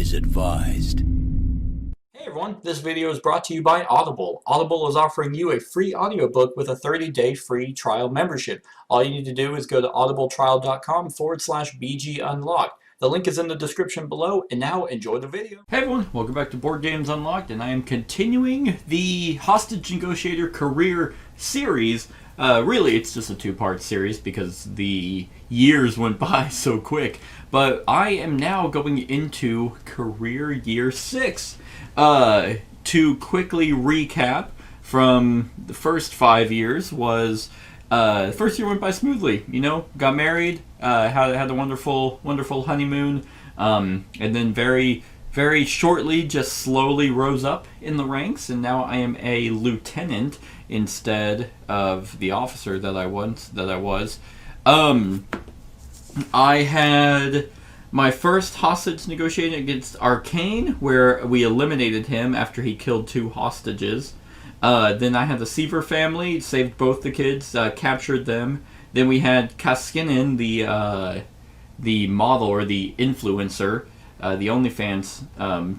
is advised. Hey everyone, this video is brought to you by Audible. Audible is offering you a free audiobook with a 30-day free trial membership. All you need to do is go to audibletrial.com/bgunlocked. The link is in the description below, and now enjoy the video. Hey everyone, welcome back to Board Games Unlocked, and I am continuing the Hostage Negotiator career series. Really, it's just a two-part series because the years went by so quick. But I am now going into career year 6. To quickly recap, from the first 5 years was the first year went by smoothly. You know, got married, had a wonderful honeymoon, and then very shortly just slowly rose up in the ranks, and now I am a lieutenant instead of the officer that I was. I had my first hostage negotiating against Arcane, where we eliminated him after he killed 2 hostages. Then I had the Seaver family, saved both the kids, captured them. Then we had Kaskinen, the model or the influencer, the OnlyFans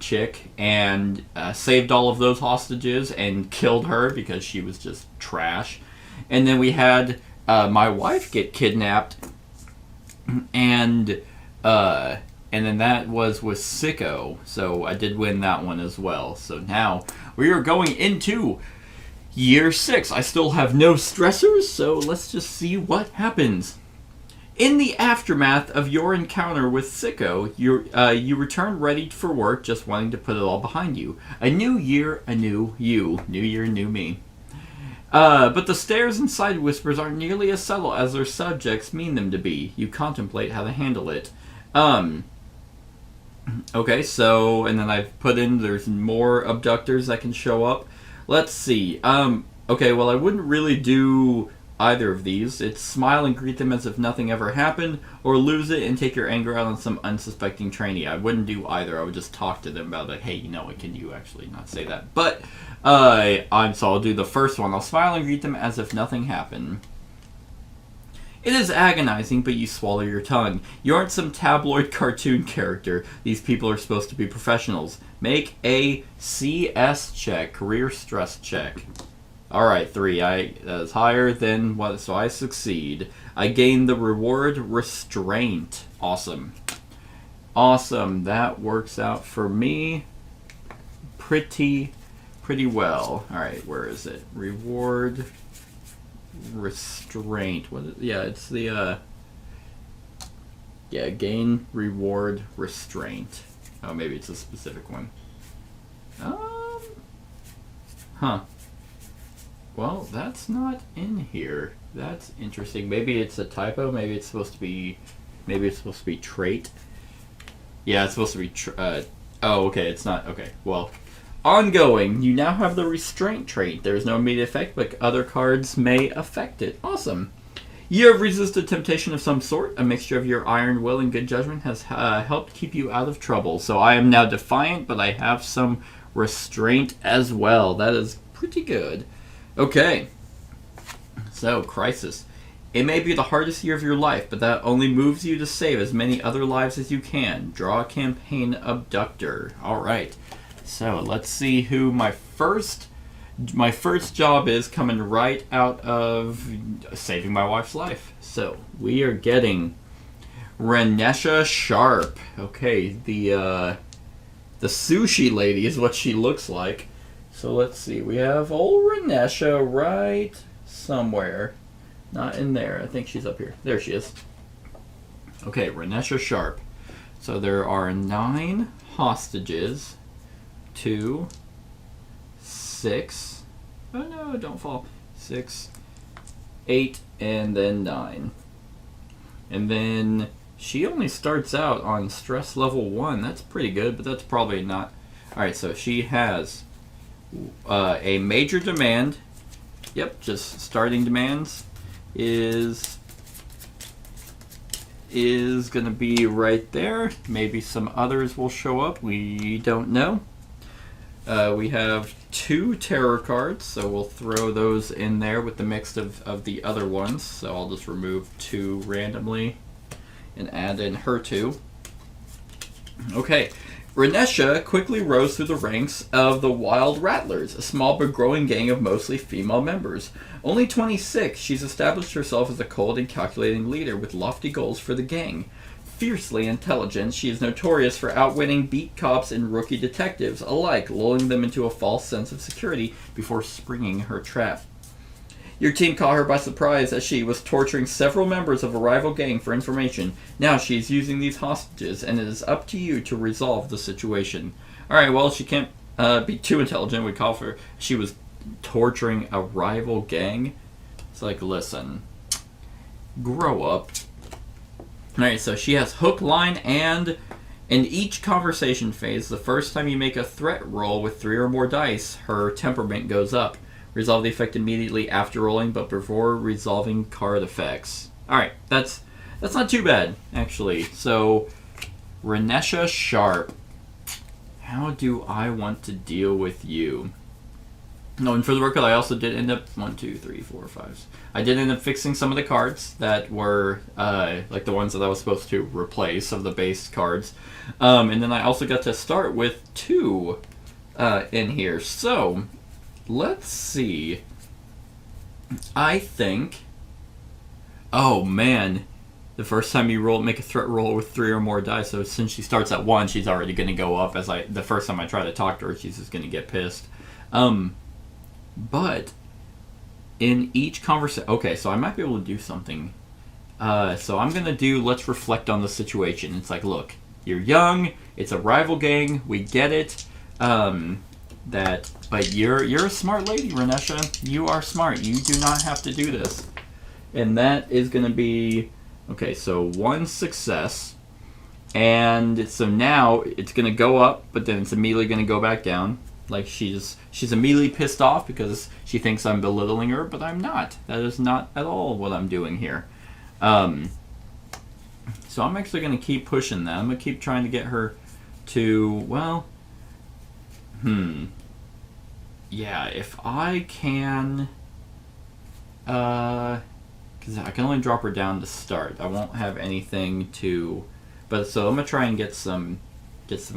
chick, and saved all of those hostages and killed her because she was just trash. And then we had my wife get kidnapped, and then that was with Sicko, so I did win that one as well. So now we are going into year 6. I still have no stressors, so let's just see what happens. In the aftermath of your encounter with Sicko, you return ready for work, just wanting to put it all behind you. A new year, a new you. New year, new me. But the stares and side whispers aren't nearly as subtle as their subjects mean them to be. You contemplate how to handle it. Okay, so, and then I've put in, there's more abductors that can show up. Let's see. Okay, well, I wouldn't really do either of these. It's smile and greet them as if nothing ever happened, or lose it and take your anger out on some unsuspecting trainee. I wouldn't do either. I would just talk to them about, like, hey, you know what, can you actually not say that? But, so I'll do the first one. I'll smile and greet them as if nothing happened. It is agonizing, but you swallow your tongue. You aren't some tabloid cartoon character. These people are supposed to be professionals. Make a CS check, career stress check. Alright, 3. That is higher than what, so I succeed. I gain the reward Restraint. Awesome. Awesome. That works out for me pretty well. Alright, where is it? Reward Restraint. It's the gain reward Restraint. Oh, maybe it's a specific one. Well, that's not in here. That's interesting. Maybe it's a typo. Maybe it's supposed to be trait. Yeah, it's supposed to be oh, okay, it's not. Okay. Well, ongoing. You now have the Restraint Trait. There's no immediate effect, but other cards may affect it. Awesome. You have resisted temptation of some sort. A mixture of your iron will and good judgment has helped keep you out of trouble. So I am now defiant, but I have some restraint as well. That is pretty good. Okay. So, Crisis. It may be the hardest year of your life, but that only moves you to save as many other lives as you can. Draw a campaign abductor. Alright. So, let's see who my first job is, coming right out of saving my wife's life. So, we are getting Renesha Sharp. Okay, the sushi lady is what she looks like. So let's see, we have old Renesha right somewhere. Not in there, I think she's up here. There she is. Okay, Renesha Sharp. So there are 9 hostages. 2, 6. Oh no, don't fall. 6, 8, and then 9. And then she only starts out on stress level 1. That's pretty good, but that's probably not. Alright, so she has a major demand. Yep, just starting demands is going to be right there. Maybe some others will show up. We don't know. We have 2 terror cards, so we'll throw those in there with the mix of the other ones. So I'll just remove 2 randomly and add in her 2. Okay, Renesha quickly rose through the ranks of the Wild Rattlers, a small but growing gang of mostly female members. Only 26, she's established herself as a cold and calculating leader with lofty goals for the gang. Fiercely intelligent, she is notorious for outwitting beat cops and rookie detectives alike, lulling them into a false sense of security before springing her trap. Your team caught her by surprise as she was torturing several members of a rival gang for information. Now she is using these hostages, and it is up to you to resolve the situation. Alright, well, she can't be too intelligent. We call her. She was torturing a rival gang. It's like, listen, grow up. Alright, so she has hook, line, and in each conversation phase, the first time you make a threat roll with 3 or more dice, her temperament goes up. Resolve the effect immediately after rolling, but before resolving card effects. Alright, that's not too bad, actually. So, Renesha Sharp. How do I want to deal with you? No, and for the record, I also did end up 1, 2, 3, 4, 5. I did end up fixing some of the cards that were like the ones that I was supposed to replace of the base cards, and then I also got to start with 2 in here. So let's see. I think. Oh man, the first time you make a threat roll with 3 or more dice. So since she starts at 1, she's already going to go up. The first time I try to talk to her, she's just going to get pissed. But in each conversation, okay, so I might be able to do something. So I'm gonna do. Let's reflect on the situation. It's like, look, you're young. It's a rival gang. We get it. But you're a smart lady, Renesha. You are smart. You do not have to do this. And that is gonna be okay. So 1 success, and so now it's gonna go up, but then it's immediately gonna go back down. Like she's immediately pissed off because she thinks I'm belittling her, but I'm not. That is not at all what I'm doing here. So I'm actually going to keep pushing that. I'm going to keep trying to get her to, well, yeah, if I can, because I can only drop her down to start. I won't have anything to, but so I'm going to try and get some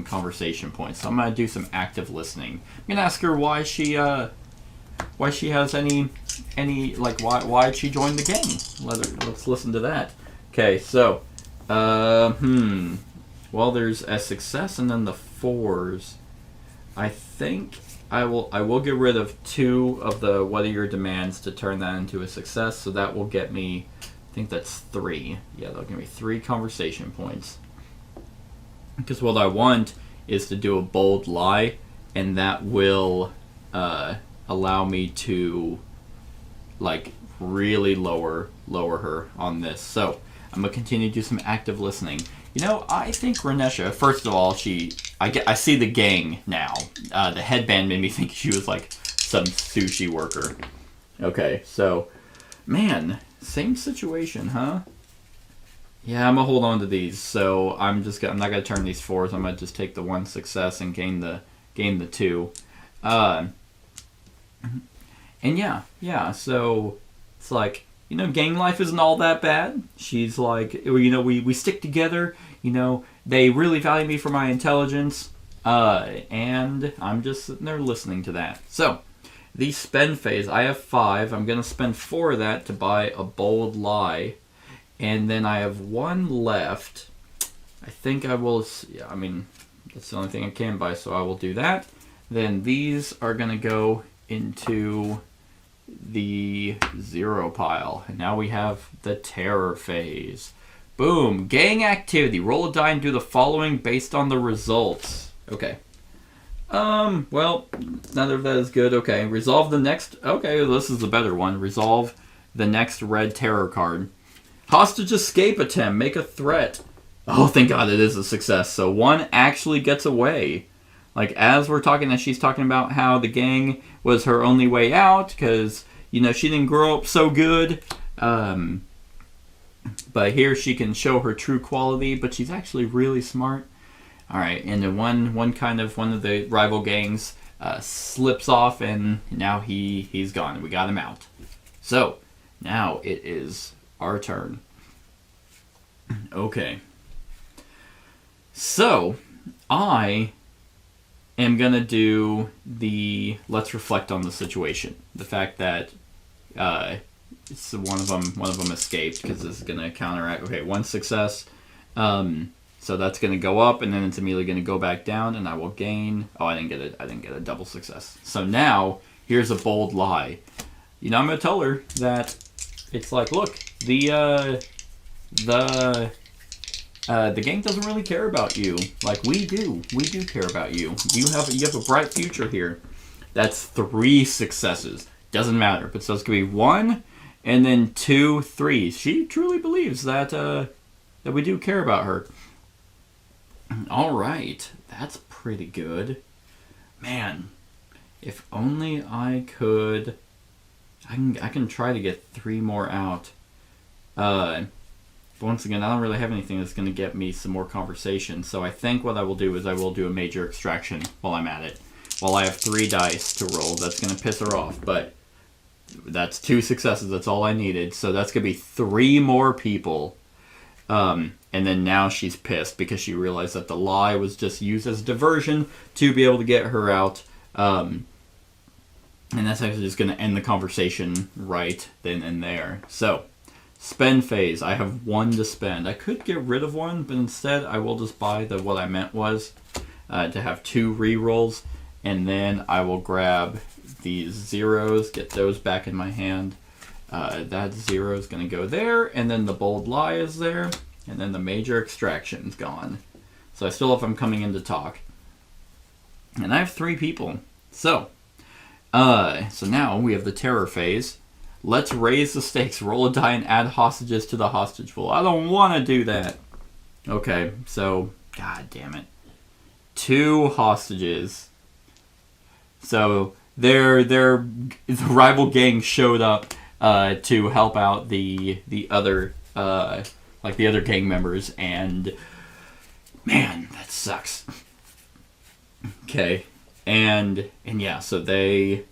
conversation points. So I'm gonna do some active listening. I'm gonna ask her why she has any like why she joined the gang. Let's listen to that. Okay, so well, there's a success and then the 4s. I think I will get rid of 2 of the what are your demands to turn that into a success. So that will get me, I think that's 3. Yeah, that'll give me 3 conversation points. Because what I want is to do a bold lie, and that will allow me to like really lower her on this. So I'm gonna continue to do some active listening. You know, I think Renesha. First of all, I see the gang now. The headband made me think she was like some sushi worker. Okay, so man, same situation, huh? Yeah, I'm gonna hold on to these. So I'm not gonna turn these 4s. I'm gonna just take the 1 success and gain the 2. And yeah. So it's like, you know, gang life isn't all that bad. She's like, you know, we stick together. You know, they really value me for my intelligence. And I'm just sitting there listening to that. So the spend phase, I have 5. I'm gonna spend 4 of that to buy a bold lie. And then I have 1 left. I think I will, yeah, I mean, that's the only thing I can buy, so I will do that. Then these are going to go into the 0 pile. And now we have the terror phase. Boom. Gang activity. Roll a die and do the following based on the results. Okay. Well, none of that is good. Okay. Resolve the next, okay, this is the better one. Resolve the next red terror card. Hostage escape attempt. Make a threat. Oh, thank God it is a success. So 1 actually gets away. Like, as we're talking, as she's talking about how the gang was her only way out because, you know, she didn't grow up so good. But here she can show her true quality, but she's actually really smart. All right, and then one of the rival gangs slips off, and now he's gone. We got him out. So now it is our turn. Okay. So, I am gonna do the let's reflect on the situation. The fact that it's one of them escaped because this is gonna counteract. Okay, one success. So that's gonna go up, and then it's immediately gonna go back down, and I will gain. Oh, I didn't get a double success. So now here's a bold lie. You know, I'm gonna tell her that it's like, look, the gang doesn't really care about you. Like we do. We do care about you. You have a bright future here. That's 3 successes. Doesn't matter. But so it's gonna be 1, and then 2, 3. She truly believes that that we do care about her. All right, that's pretty good, man. If only I could. I can try to get 3 more out. But once again, I don't really have anything that's going to get me some more conversation. So I think what I will do is I will do a major extraction while I'm at it. While I have 3 dice to roll, that's going to piss her off. But that's 2 successes. That's all I needed. So that's going to be 3 more people. And then now she's pissed because she realized that the lie was just used as a diversion to be able to get her out. And that's actually just going to end the conversation right then and there. So, spend phase. I have 1 to spend. I could get rid of 1, but instead I will just buy what I meant was to have 2 rerolls. And then I will grab these zeros, get those back in my hand. That 0 is going to go there, and then the bold lie is there, and then the major extraction's gone. So I still have them coming in to talk. And I have 3 people. So now we have the terror phase. Let's raise the stakes. Roll a die and add hostages to the hostage pool. I don't want to do that. Okay, so, god damn it. 2 hostages. So, the rival gang showed up to help out the other gang members, and man, that sucks. Okay, and yeah, so they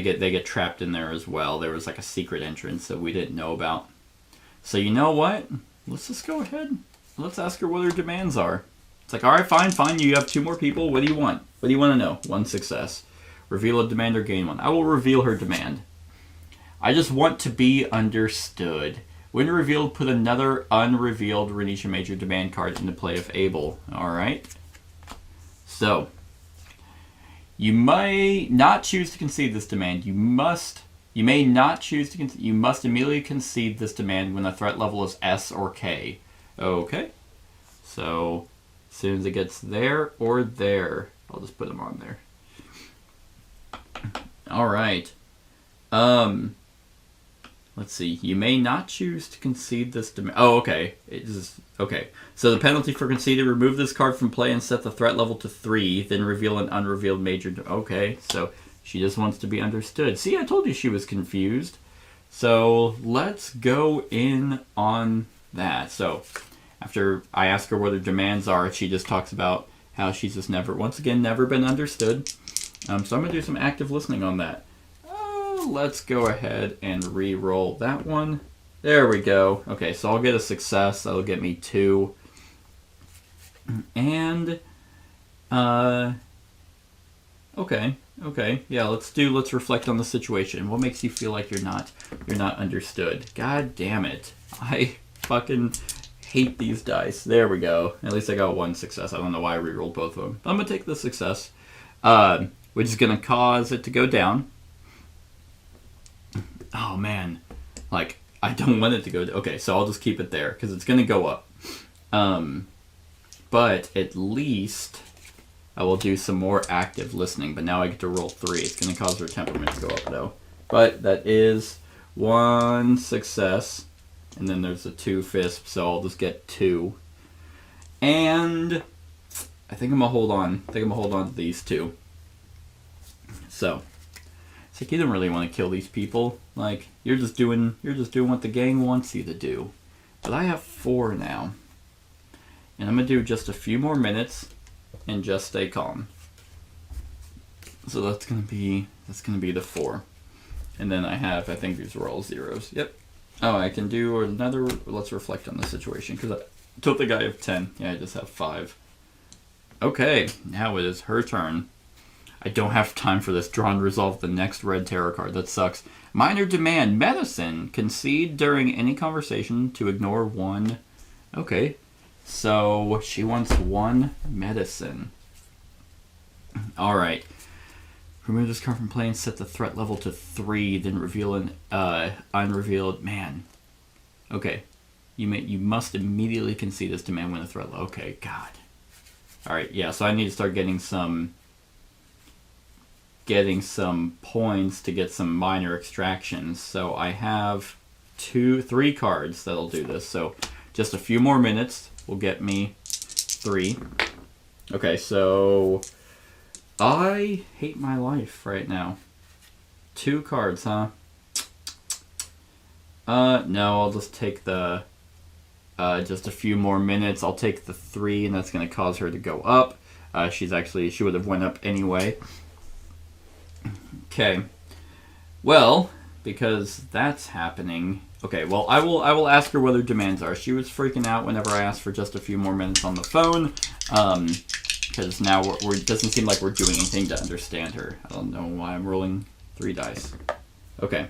get trapped in there as well. There was like a secret entrance that we didn't know about. So you know what? Let's just go ahead. Let's ask her what her demands are. It's like, all right, fine. You have 2 more people. What do you want? What do you want to know? 1 success. Reveal a demand or gain 1. I will reveal her demand. I just want to be understood. When revealed, put another unrevealed Renisha Major demand card into play if able. Alright? So, you may not choose to concede this demand. You must immediately concede this demand when the threat level is S or K. Okay? So, as soon as it gets there or there, I'll just put them on there. Alright. Let's see. You may not choose to concede this demand. Oh, okay. Okay. So the penalty for conceding, remove this card from play and set the threat level to 3, then reveal an unrevealed major. Okay, so she just wants to be understood. See, I told you she was confused. So let's go in on that. So after I ask her what her demands are, she just talks about how she's just never been understood. So I'm going to do some active listening on that. Let's go ahead and re-roll that one. There we go. Okay, so I'll get a success. That'll get me 2. And, okay. Yeah, let's reflect on the situation. What makes you feel like you're not understood? God damn it. I fucking hate these dice. There we go. At least I got 1 success. I don't know why I re-rolled both of them. But I'm going to take the success, which is going to cause it to go down. Oh, man. Like, I don't want it to go... Okay, so I'll just keep it there, because it's going to go up. But at least I will do some more active listening. But now I get to roll 3. It's going to cause her temperament to go up, though. But that is 1 success. And then there's a 2 fisp, so I'll just get 2. And I think I'm going to hold on. To these 2. So... It's like you don't really want to kill these people. Like, you're just doing what the gang wants you to do. But I have 4 now. And I'm going to do just a few more minutes and just stay calm. So that's going to be the 4. And then I think these were all zeros. Yep. Oh, I can do another, let's reflect on the situation, because Don't think I have 10. Yeah, I just have 5. Okay, now it is her turn. I don't have time for this. Draw and resolve the next red tarot card. That sucks. Minor demand. Medicine. Concede during any conversation to ignore 1. Okay. So she wants 1 medicine. Alright. Remove this card from play and set the threat level to 3. Then reveal an unrevealed... Man. Okay. You must immediately concede this demand when the threat level... Okay, God. Alright, yeah, so I need to start getting some points to get some minor extractions. So I have 3 cards that'll do this. So just a few more minutes will get me 3. Okay, so I hate my life right now. 2 cards, huh? No, I'll just take the just a few more minutes. I'll take the 3, and that's going to cause her to go up. She would have went up anyway. Okay. Well, because that's happening. Okay, well, I will ask her what her demands are. She was freaking out whenever I asked for just a few more minutes on the phone. Because now it doesn't seem like we're doing anything to understand her. I don't know why I'm rolling 3 dice. Okay.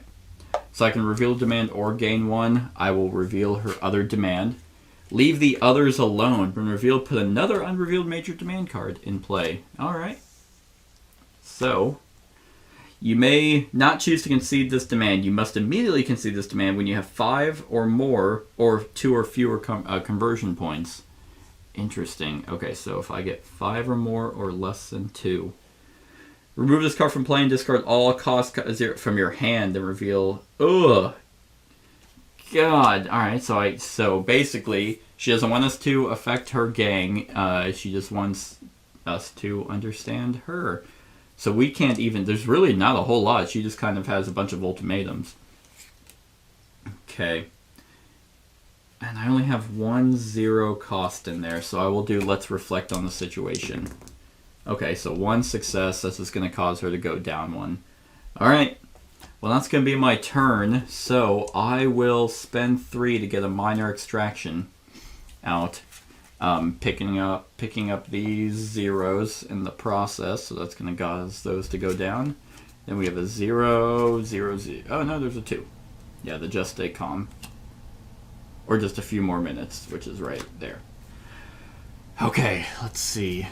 So I can reveal a demand or gain 1. I will reveal her other demand. Leave the others alone. When revealed, put another unrevealed major demand card in play. Alright. So, you may not choose to concede this demand. You must immediately concede this demand when you have 5 or more, or 2 or fewer conversion points. Interesting. Okay, so if I get 5 or more or less than 2. Remove this card from play and discard all cost 0 from your hand and reveal... Ugh. God. Alright, so basically, she doesn't want us to affect her gang. She just wants us to understand her. So we can't even... There's really not a whole lot. She just kind of has a bunch of ultimatums. Okay. And I only have 1 0 cost in there, so I will do let's reflect on the situation. Okay, so 1 success. That's just going to cause her to go down 1. Alright. Well, that's going to be my turn. So I will spend 3 to get a minor extraction out. Picking up these zeros in the process. So that's going to cause those to go down. Then we have a 0, 0, 0. Oh, no, there's a 2. Yeah, the just stay calm. Or just a few more minutes, which is right there. Okay, let's see.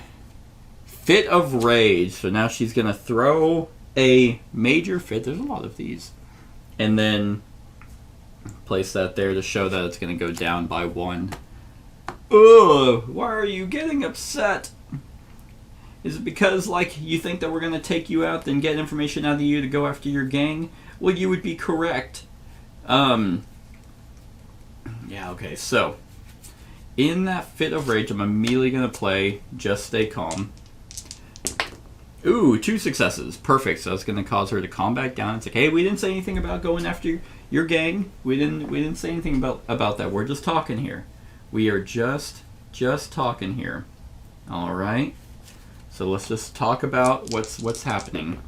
Fit of Rage. So now she's going to throw a major fit. There's a lot of these. And then place that there to show that it's going to go down by 1. Ugh, why are you getting upset? Is it because, like, you think that we're going to take you out and get information out of you to go after your gang? Well, you would be correct. Yeah, okay, so in that fit of rage, I'm immediately going to play Just Stay Calm. Ooh, 2 successes. Perfect. So that's going to cause her to calm back down. It's like, hey, we didn't say anything about going after your gang. We didn't say anything about that. We're just talking here. We are just talking here. All right. So let's just talk about what's happening.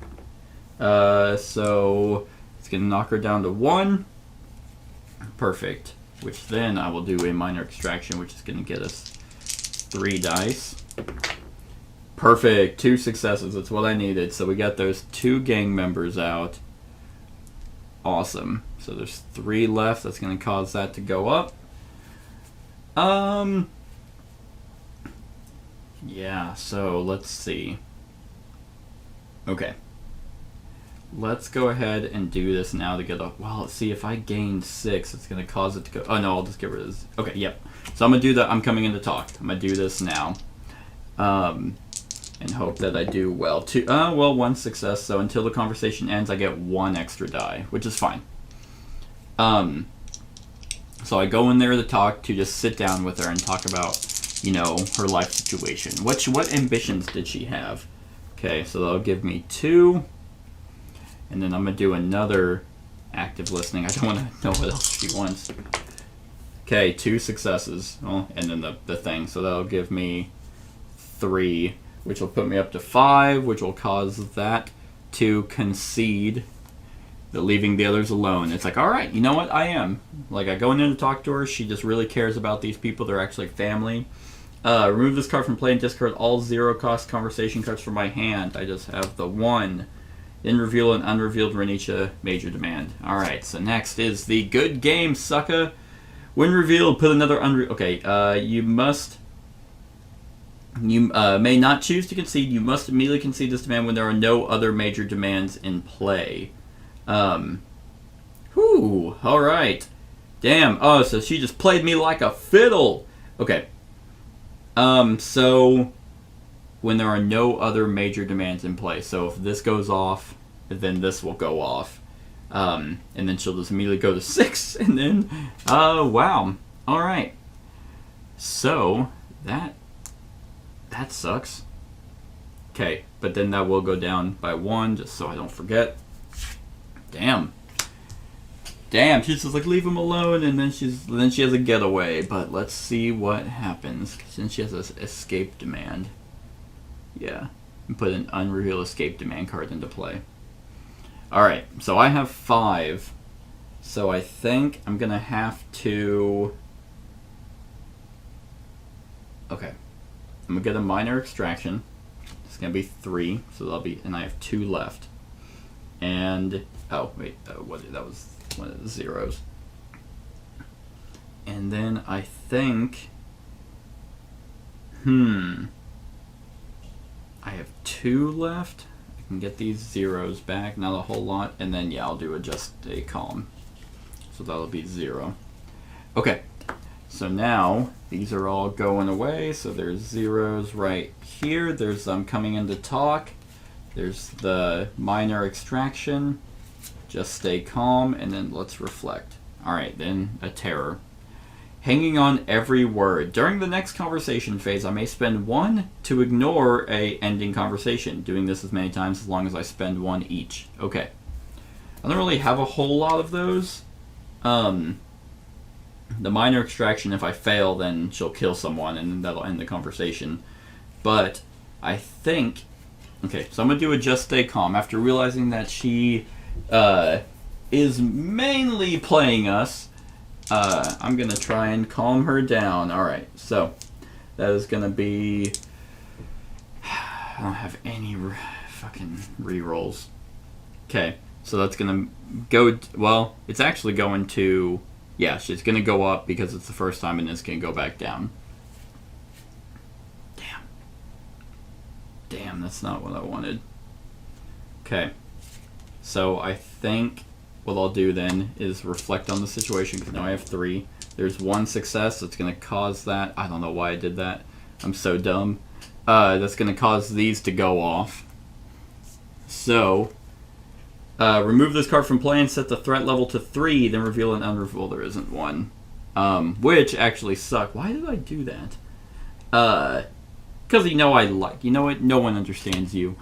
So it's going to knock her down to 1. Perfect. Which then I will do a minor extraction, which is going to get us 3 dice. Perfect. 2 successes. That's what I needed. So we got those 2 gang members out. Awesome. So there's 3 left. That's going to cause that to go up. Yeah, so let's see. Okay. Let's go ahead and do this now to get a... Well, let's see. If I gain 6, it's going to cause it to go... Oh, no, I'll just get rid of this. Okay, yep. So I'm going to do that. I'm coming in to talk. I'm going to do this now. And hope that I do well. 1 success. So until the conversation ends, I get 1 extra die, which is fine. So I go in there to talk, to just sit down with her and talk about, her life situation. What ambitions did she have? Okay, so that'll give me 2. And then I'm going to do another active listening. I don't want to know what else she wants. Okay, 2 successes. Oh, and then the thing. So that'll give me 3, which will put me up to 5, which will cause that to concede but leaving the others alone. It's like, all right, you know what? I am. Like, I go in there to talk to her. She just really cares about these people. They're actually family. Remove this card from play and discard all 0-cost conversation cards from my hand. I just have the 1. Then reveal an unrevealed Renisha major demand. All right, so next is the good game, sucker. When revealed, put another Okay, you may not choose to concede. You must immediately concede this demand when there are no other major demands in play. All right. Damn. Oh, so she just played me like a fiddle. Okay. So when there are no other major demands in play. So if this goes off, then this will go off. And then she'll just immediately go to 6, and then, wow. All right. So that sucks. Okay, but then that will go down by 1, just so I don't forget. Damn, she's just like, leave him alone, and then she has a getaway. But let's see what happens, since she has an escape demand. Yeah, and put an unrevealed escape demand card into play. Alright, so I have 5. So I think I'm gonna have to... Okay. I'm gonna get a minor extraction. It's gonna be 3, so that'll be... And I have 2 left. And... Oh, wait, that was one of the zeros. And then I think... I have 2 left. I can get these zeros back, not a whole lot, and then, yeah, I'll do a just a column. So that'll be 0. Okay, so now these are all going away, so there's zeros right here. There's coming in to talk. There's the minor extraction. Just stay calm, and then let's reflect. Alright, then a terror. Hanging on every word. During the next conversation phase, I may spend 1 to ignore a ending conversation. Doing this as many times as long as I spend 1 each. Okay. I don't really have a whole lot of those. The minor extraction, if I fail, then she'll kill someone, and that'll end the conversation. But I think... Okay, so I'm going to do a just stay calm. After realizing that she is mainly playing us, I'm going to try and calm her down. Alright, so that is going to be... I don't have any fucking rerolls. Okay, so that's going to go... Well, it's actually going to... Yeah, it's going to go up because it's the first time, and it's going to go back down. Damn, that's not what I wanted. Okay, so I think what I'll do then is reflect on the situation, because now I have 3. There's 1 success that's going to cause that. I don't know why I did that. I'm so dumb. That's going to cause these to go off. So, remove this card from play and set the threat level to 3, then reveal an unrevealed there isn't one. Which actually sucked. Why did I do that? Because you know what? No one understands you.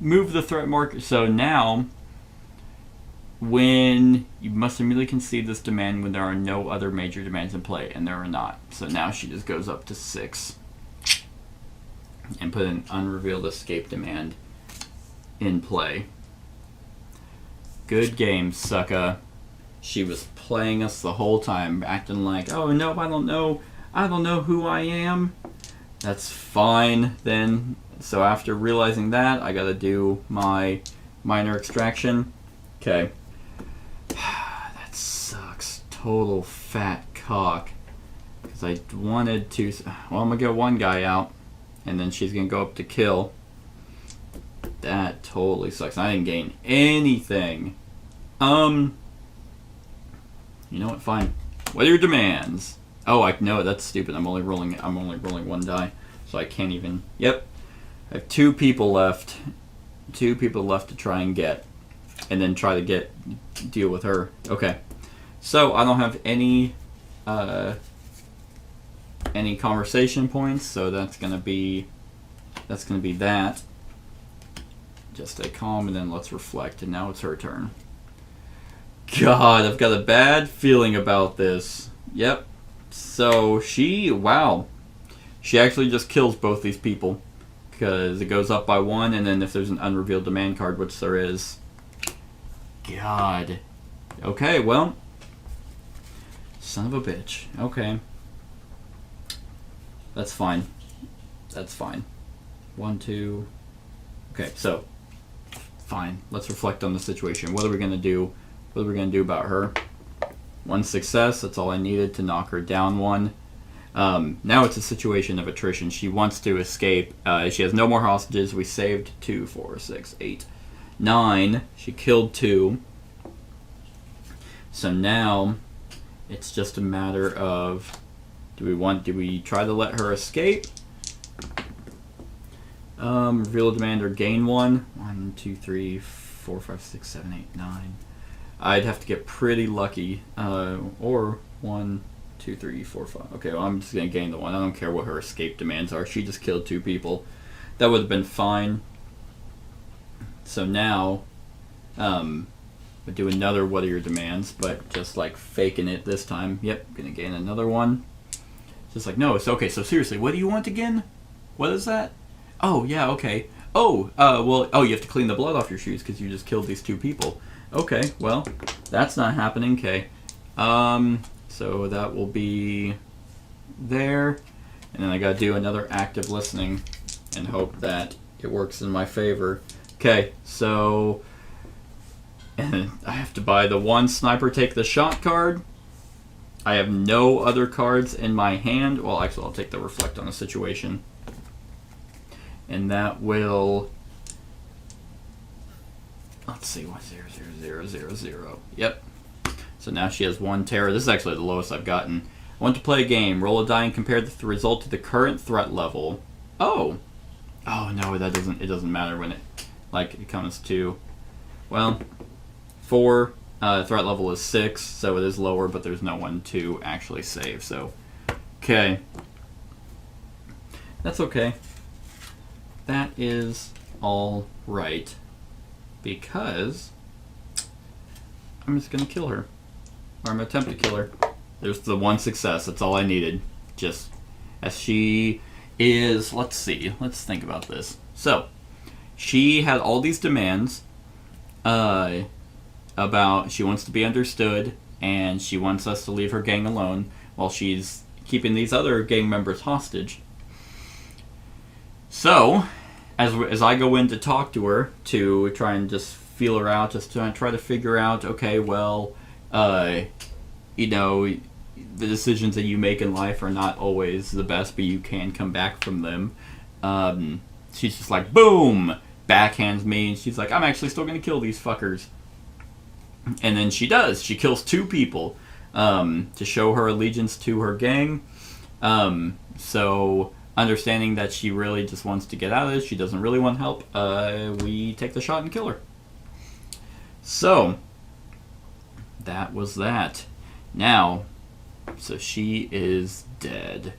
Move the threat marker. So now, when you must immediately concede this demand when there are no other major demands in play, and there are not. So now she just goes up to 6. And put an unrevealed escape demand in play. Good game, sucka. She was playing us the whole time, acting like, oh no, I don't know who I am. That's fine then. So after realizing that, I gotta do my minor extraction. Okay. That sucks. Total fat cock. Because I wanted to... Well, I'm gonna get 1 guy out. And then she's gonna go up to kill. That totally sucks. I didn't gain anything. You know what? Fine. What are your demands? Oh, I know that's stupid. I'm only rolling 1 die, so I can't even. Yep, I have 2 people left. 2 people left to try and get, and then try to deal with her. Okay, so I don't have any conversation points, so that's gonna be that. Just stay calm, and then let's reflect. And now it's her turn. God, I've got a bad feeling about this. Yep. So she actually just kills both these people, because it goes up by 1, and then if there's an unrevealed demand card, which there is, God. Okay, well. Son of a bitch. Okay. That's fine. That's fine. 1, 2. Okay, so. Fine. Let's reflect on the situation. What are we going to do? What are we going to do about her? 1 success. That's all I needed to knock her down 1. Now it's a situation of attrition. She wants to escape. She has no more hostages. We saved 2, 4, 6, 8, 9. She killed 2. So now it's just a matter of do we try to let her escape? Reveal a demand or gain 1. 1, 2, 3, 4, 5, 6, 7, 8, 9. I'd have to get pretty lucky. Or 1, 2, 3, 4, 5. Okay, well, I'm just going to gain the 1. I don't care what her escape demands are. She just killed 2 people. That would have been fine. So now, we'll do another what are your demands, but just like faking it this time. Yep, going to gain another 1. Just like, no, it's okay. So seriously, what do you want again? What is that? Oh, yeah, okay. Oh, you have to clean the blood off your shoes because you just killed these 2 people. Okay, well, that's not happening. Okay. So that will be there. And then I gotta do another active listening and hope that it works in my favor. Okay, so and I have to buy the 1 sniper take the shot card. I have no other cards in my hand. Well, actually, I'll take the reflect on the situation. And that will, let's see, 1, 0, 0, 0, 0, 0. Yep. So now she has 1 terror. This is actually the lowest I've gotten. I want to play a game. Roll a die and compare the result to the current threat level. Oh. Oh no, it doesn't matter when it comes to, well, 4. Threat level is 6, so it is lower, but there's no one to actually save. So, okay. That's okay. That is all right. Because I'm just going to kill her. Or I'm going to attempt to kill her. There's the 1 success. That's all I needed. Just as she is, let's see. Let's think about this. So, she had all these demands about she wants to be understood and she wants us to leave her gang alone while she's keeping these other gang members hostage. So, as I go in to talk to her to try and just feel her out, just to try to figure out, okay, well, you know, the decisions that you make in life are not always the best, but you can come back from them. She's just like, boom, backhands me, and she's like, I'm actually still going to kill these fuckers. And then she does. She kills 2 people to show her allegiance to her gang. So, understanding that she really just wants to get out of this, she doesn't really want help, we take the shot and kill her. So, that was that. Now, so she is dead.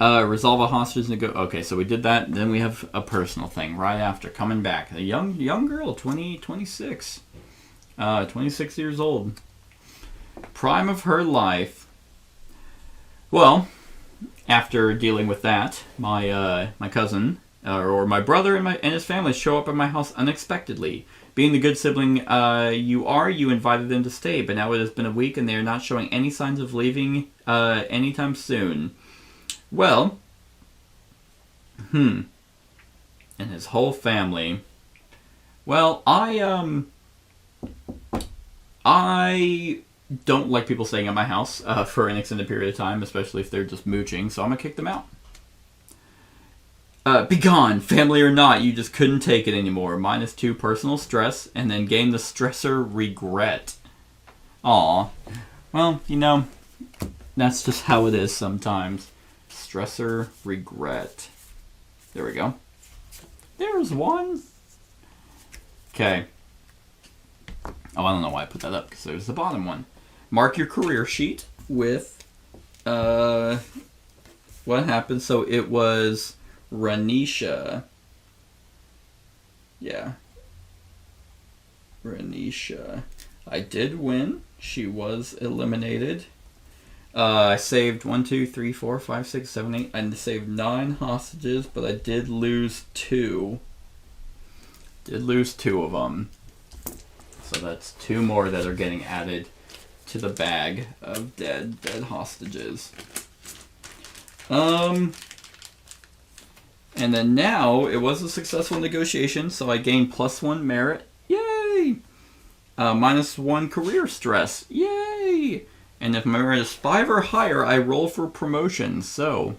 Resolve a hostage okay, so we did that. Then we have a personal thing right after, coming back. A young girl, 26. 26 years old. Prime of her life. Well, after dealing with that, my cousin, or my brother and his family show up at my house unexpectedly. Being the good sibling you invited them to stay, but now it has been a week and they are not showing any signs of leaving anytime soon. Well, and his whole family. Well, I don't like people staying at my house for an extended period of time, especially if they're just mooching, so I'm going to kick them out. Be gone, family or not, you just couldn't take it anymore. -2 personal stress, and then gain the stressor regret. Aw. Well, you know, that's just how it is sometimes. Stressor regret. There we go. There's 1. Okay. Oh, I don't know why I put that up, because there's the bottom one. Mark your career sheet with what happened. So it was Ranisha. Yeah. Ranisha. I did win. She was eliminated. I saved 1, 2, 3, 4, 5, 6, 7, 8. I saved 9 hostages, but I did lose 2. Did lose 2 of them. So So that's 2 more that are getting added to the bag of dead hostages. And then now, it was a successful negotiation, so I gained +1 merit. Yay! -1 career stress. Yay! And if my merit is 5 or higher, I roll for promotion. So,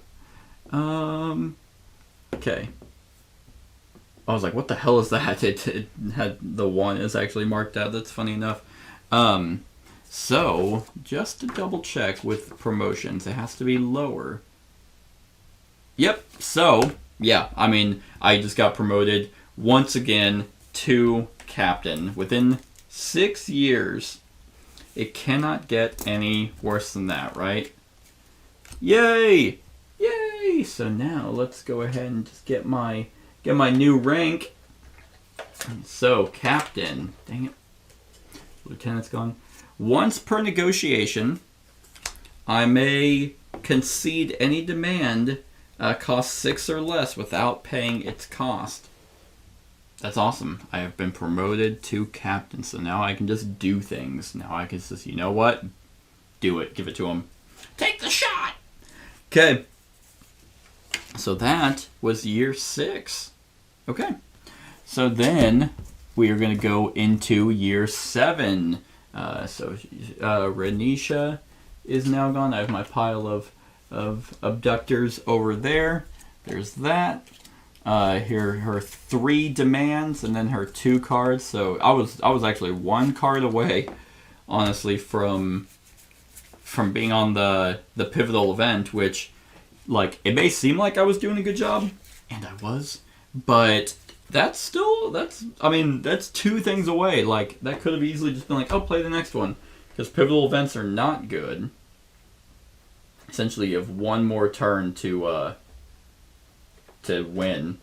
okay. I was like, what the hell is that? It had the 1 is actually marked out. That's funny enough. So, just to double check with promotions, it has to be lower. Yep, so, yeah, I mean, I just got promoted once again to captain. Within 6 years, it cannot get any worse than that, right? Yay! Yay! So now, let's go ahead and just get my new rank. So, captain. Dang it. Lieutenant's gone. Once per negotiation, I may concede any demand cost 6 or less without paying its cost. That's awesome. I have been promoted to captain, so now I can just do things. Now I can just, you know what? Do it. Give it to him. Take the shot! Okay. So that was year 6. Okay. So then we are going to go into year 7. Renisha is now gone. I have my pile of abductors over there. There's that. Here her 3 demands and then her 2 cards. So I was actually 1 card away, honestly, from being on the pivotal event, which, like, it may seem like I was doing a good job, and I was, but that's 2 things away. Like, that could have easily just been like, oh, play the next one, because pivotal events are not good. Essentially, you have 1 more turn to win,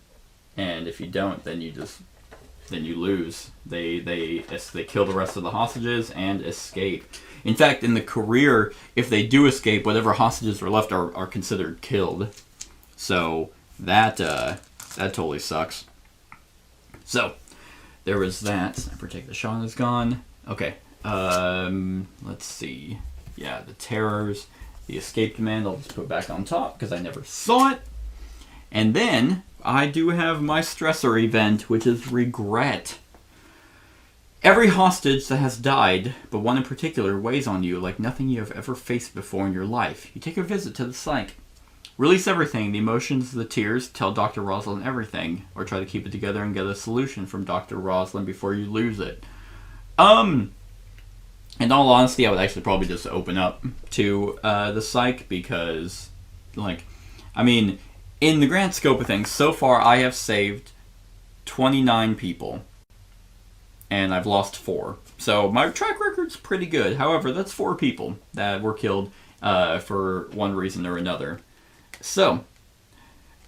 and if you don't, then you lose. They kill the rest of the hostages and escape. In fact, in the career, if they do escape, whatever hostages are left are considered killed. So that totally sucks. So there was that. Sniper Take the Shot is gone. Okay. Let's see. Yeah, the terrors. The escape command I'll just put back on top because I never saw it. And then I do have my stressor event, which is regret. Every hostage that has died, but one in particular, weighs on you like nothing you have ever faced before in your life. You take a visit to the psych. Release everything, the emotions, the tears, tell Dr. Roslin everything, or try to keep it together and get a solution from Dr. Roslin before you lose it. In all honesty, I would actually probably just open up to the psych because, like, I mean, in the grand scope of things, so far I have saved 29 people, and I've lost 4. So my track record's pretty good. However, that's 4 people that were killed for one reason or another. So,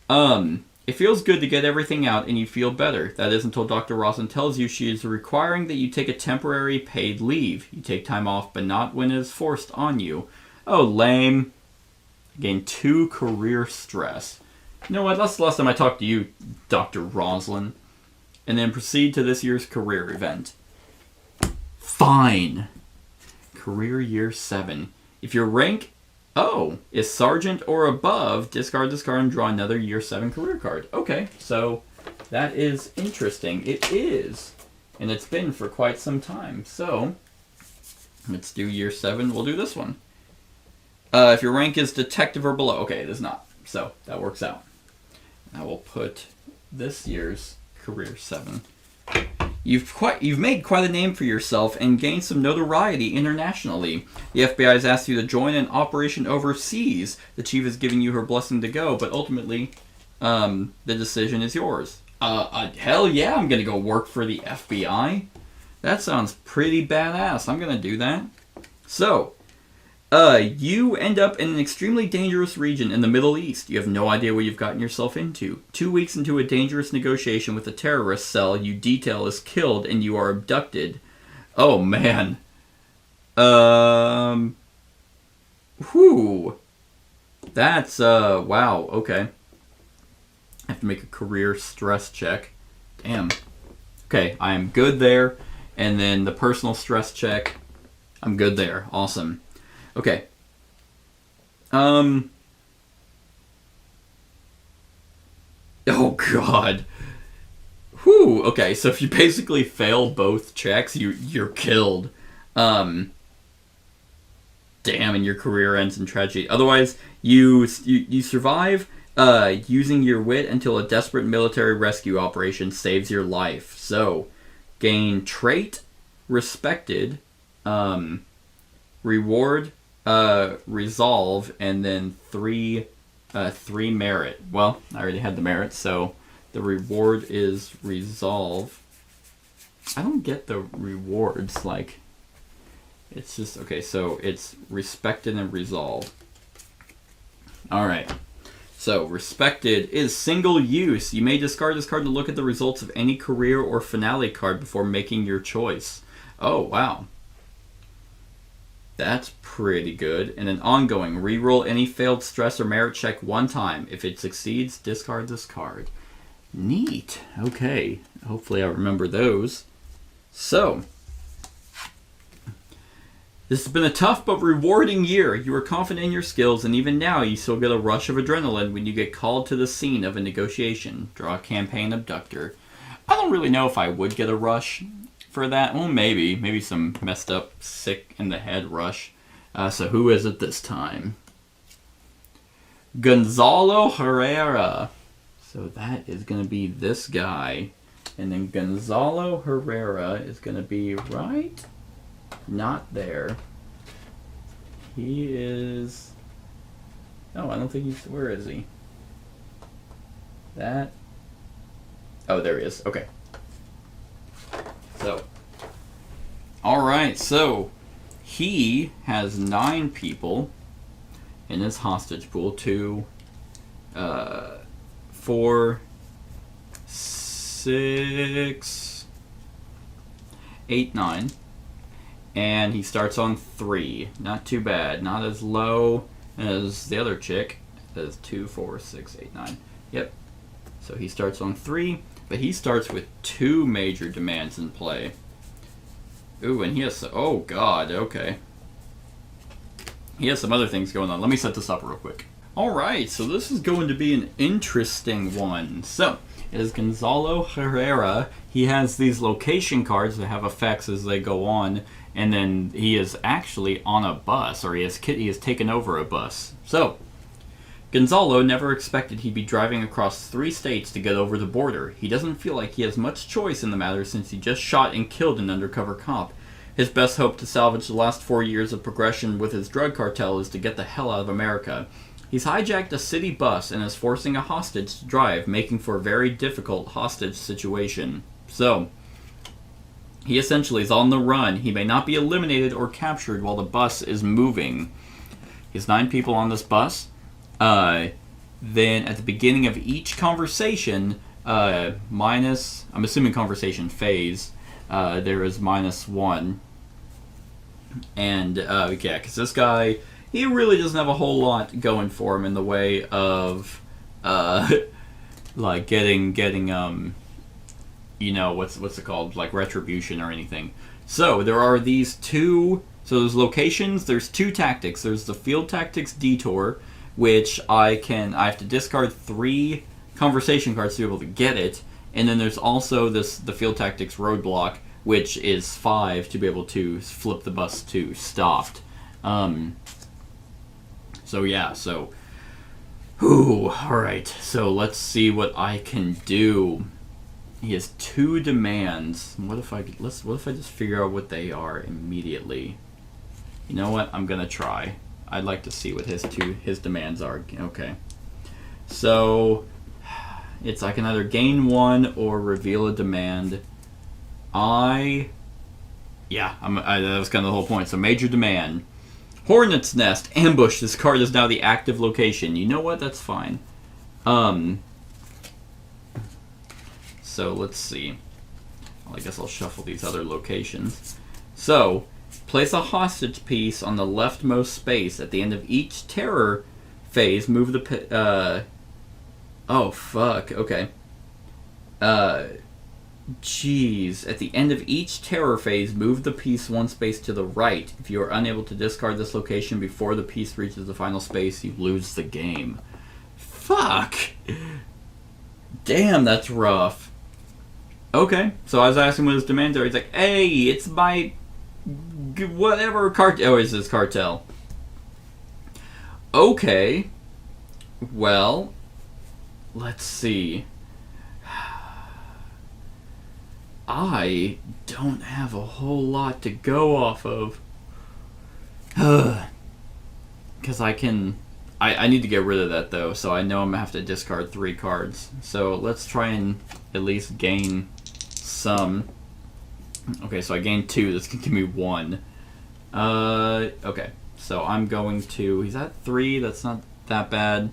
it feels good to get everything out and you feel better. That is until Dr. Roslin tells you she is requiring that you take a temporary paid leave. You take time off, but not when it is forced on you. Oh, lame. Gain 2 career stress. You know what? That's the last time I talked to you, Dr. Roslin. And then proceed to this year's career event. Fine. Career year 7. If your rank, is sergeant or above, discard this card and draw another year 7 career card. Okay, so that is interesting. It is. And it's been for quite some time. So, let's do year 7. We'll do this one. If your rank is detective or below. Okay, it is not. So, that works out. I will put this year's career 7. You've made quite a name for yourself and gained some notoriety internationally. The FBI has asked you to join an operation overseas. The chief is giving you her blessing to go, but ultimately, the decision is yours. Hell yeah, I'm gonna go work for the FBI. That sounds pretty badass. I'm gonna do that. So, you end up in an extremely dangerous region in the Middle East. You have no idea what you've gotten yourself into. 2 weeks into a dangerous negotiation with a terrorist cell, you detail is killed and you are abducted. Oh, man. Whew. That's, wow, okay. I have to make a career stress check. Damn. Okay, I am good there. And then the personal stress check, I'm good there. Awesome. Okay. Oh, God. Whew. Okay, so if you basically fail both checks, you're killed. Damn, and your career ends in tragedy. Otherwise, you survive using your wit until a desperate military rescue operation saves your life. So, gain trait, respected, reward, resolve, and then three merit. Well, I already had the merit, so the reward is resolve. I don't get the rewards, like, it's just, okay, so it's respected and resolve. Alright. So, respected is single use. You may discard this card to look at the results of any career or finale card before making your choice. Oh, wow. That's pretty good. And then ongoing. Reroll any failed stress or merit check one time. If it succeeds, discard this card. Neat. Okay. Hopefully I remember those. So, this has been a tough but rewarding year. You are confident in your skills, and even now you still get a rush of adrenaline when you get called to the scene of a negotiation. Draw a campaign abductor. I don't really know if I would get a rush for that. Well, maybe some messed up, sick in the head rush. So who is it this time? Gonzalo Herrera. So that is going to be this guy. And then Gonzalo Herrera is going to be right... not there. He is... Oh, I don't think he's... Where is he? That... Oh, there he is. Okay. So. Alright, so he has 9 people in his hostage pool. 2, 4, 6, 8, 9. And he starts on 3. Not too bad. Not as low as the other chick. That's 2, 4, 6, 8, 9. Yep. So he starts on 3, but he starts with 2 major demands in play. Ooh, and he has... Oh, God. Okay. He has some other things going on. Let me set this up real quick. Alright, so this is going to be an interesting one. So, it is Gonzalo Herrera. He has these location cards that have effects as they go on. And then he is actually on a bus, or he has taken over a bus. So, Gonzalo never expected he'd be driving across 3 states to get over the border. He doesn't feel like he has much choice in the matter since he just shot and killed an undercover cop. His best hope to salvage the last 4 years of progression with his drug cartel is to get the hell out of America. He's hijacked a city bus and is forcing a hostage to drive, making for a very difficult hostage situation. So, he essentially is on the run. He may not be eliminated or captured while the bus is moving. He has 9 people on this bus. Then at the beginning of each conversation, minus, I'm assuming conversation phase, there is -1. And, yeah, because this guy, he really doesn't have a whole lot going for him in the way of, like, getting, you know, what's it called, like retribution or anything. So there are these 2, so there's locations, there's 2 tactics. There's the field tactics detour, which I have to discard 3 conversation cards to be able to get it, and then there's also the field tactics roadblock, which is 5 to be able to flip the bus to stopped. So yeah, so, whew, alright, so let's see what I can do. He has 2 demands. What if I just figure out what they are immediately? You know what? I'm gonna try. I'd like to see what his demands are. Okay. So it's I can either gain 1 or reveal a demand. That was kind of the whole point. So major demand. Hornet's Nest, ambush. This card is now the active location. You know what? That's fine. So let's see. Well, I guess I'll shuffle these other locations. So, place a hostage piece on the leftmost space. At the end of each terror phase, move the... oh, fuck. Okay. Jeez. At the end of each terror phase, move the piece one space to the right. If you are unable to discard this location before the piece reaches the final space, you lose the game. Fuck. Damn, that's rough. Okay, so I was asking what his demands are. He's like, hey, it's my whatever cartel. Oh, it's his cartel. Okay. Well, let's see. I don't have a whole lot to go off of. Because I need to get rid of that, though, so I know I'm going to have to discard 3 cards. So let's try and at least gain some. Okay, so I gained 2. This can give me 1. Okay. So I'm going to... He's at 3. That's not that bad.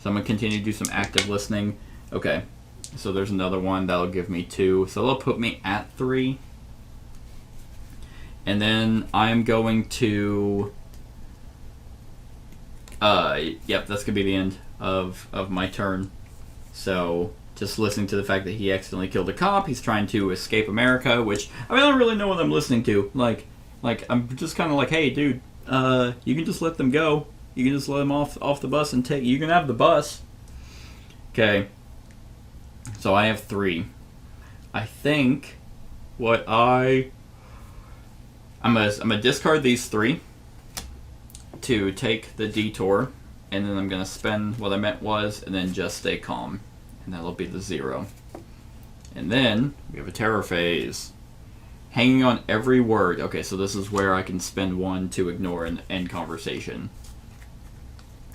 So I'm going to continue to do some active listening. Okay. So there's another one. That'll give me 2. So that'll put me at 3. And then I'm going to... Yep, that's going to be the end of my turn. So, just listening to the fact that he accidentally killed a cop. He's trying to escape America, which... I mean, I don't really know what I'm listening to. Like I'm just kind of like, hey, dude, you can just let them go. You can just let them off the bus and take... You can have the bus. Okay. So I have 3. I think what I'm gonna discard these 3 to take the detour, and then I'm gonna spend what I meant was, and then just stay calm, and that'll be the 0. And then we have a terror phase, hanging on every word. Okay, so this is where I can spend 1 to ignore and end conversation.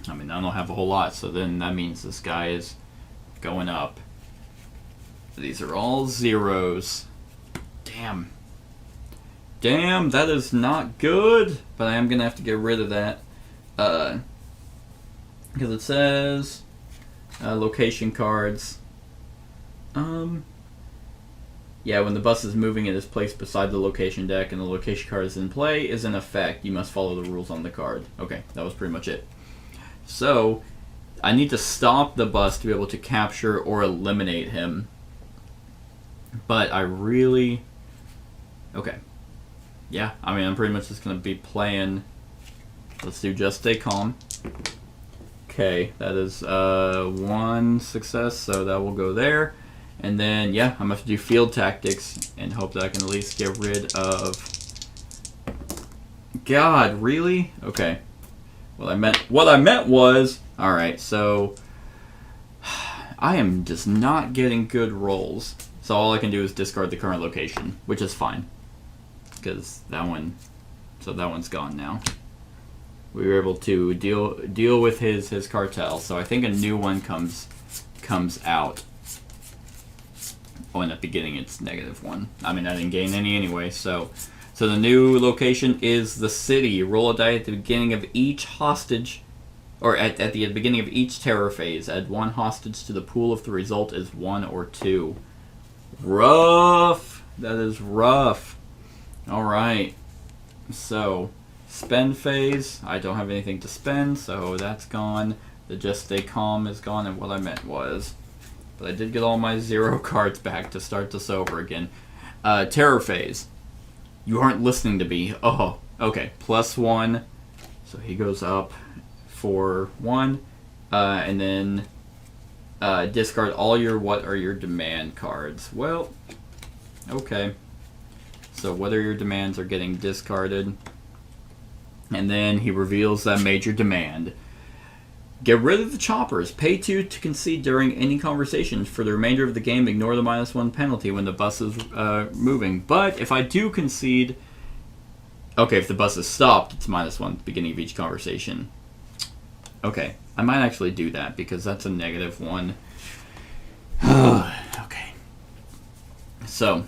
I mean, I don't have a whole lot, so then that means this guy is going up. These are all 0s. Damn. Damn, that is not good. But I am going to have to get rid of that. Because it says location cards. Yeah, when the bus is moving, it is placed beside the location deck and the location card is in play, is in effect. You must follow the rules on the card. Okay, that was pretty much it. So, I need to stop the bus to be able to capture or eliminate him. But I really... Okay. Yeah, I mean, I'm pretty much just going to be playing... Let's do Just Stay Calm. Okay, that is 1 success, so that will go there. And then, yeah, I'm going to have to do Field Tactics and hope that I can at least get rid of... God, really? Okay. What I meant was... Alright, so... I am just not getting good rolls. So all I can do is discard the current location, which is fine. Because that one's gone now. We were able to deal with his cartel, so I think a new one comes out. Oh, in the beginning it's -1. I mean, I didn't gain any anyway, so the new location is the city. Roll a die at the beginning of each hostage, or at the beginning of each terror phase. Add 1 hostage to the pool if the result is 1 or 2. Rough. That is rough. Alright. So, spend phase. I don't have anything to spend, so that's gone. The Just Stay Calm is gone, and what I meant was... But I did get all my 0 cards back to start this over again. Terror phase. You aren't listening to me. Oh, okay. +1. So he goes up for 1. And then... discard all your what are your demand cards. Well, okay. So what are your demands are getting discarded. And then he reveals that major demand. Get rid of the choppers. Pay 2 to concede during any conversations. For the remainder of the game, ignore the -1 penalty when the bus is moving. But if I do concede... Okay, if the bus is stopped, it's -1 at the beginning of each conversation. Okay. I might actually do that because that's a -1. Okay. So,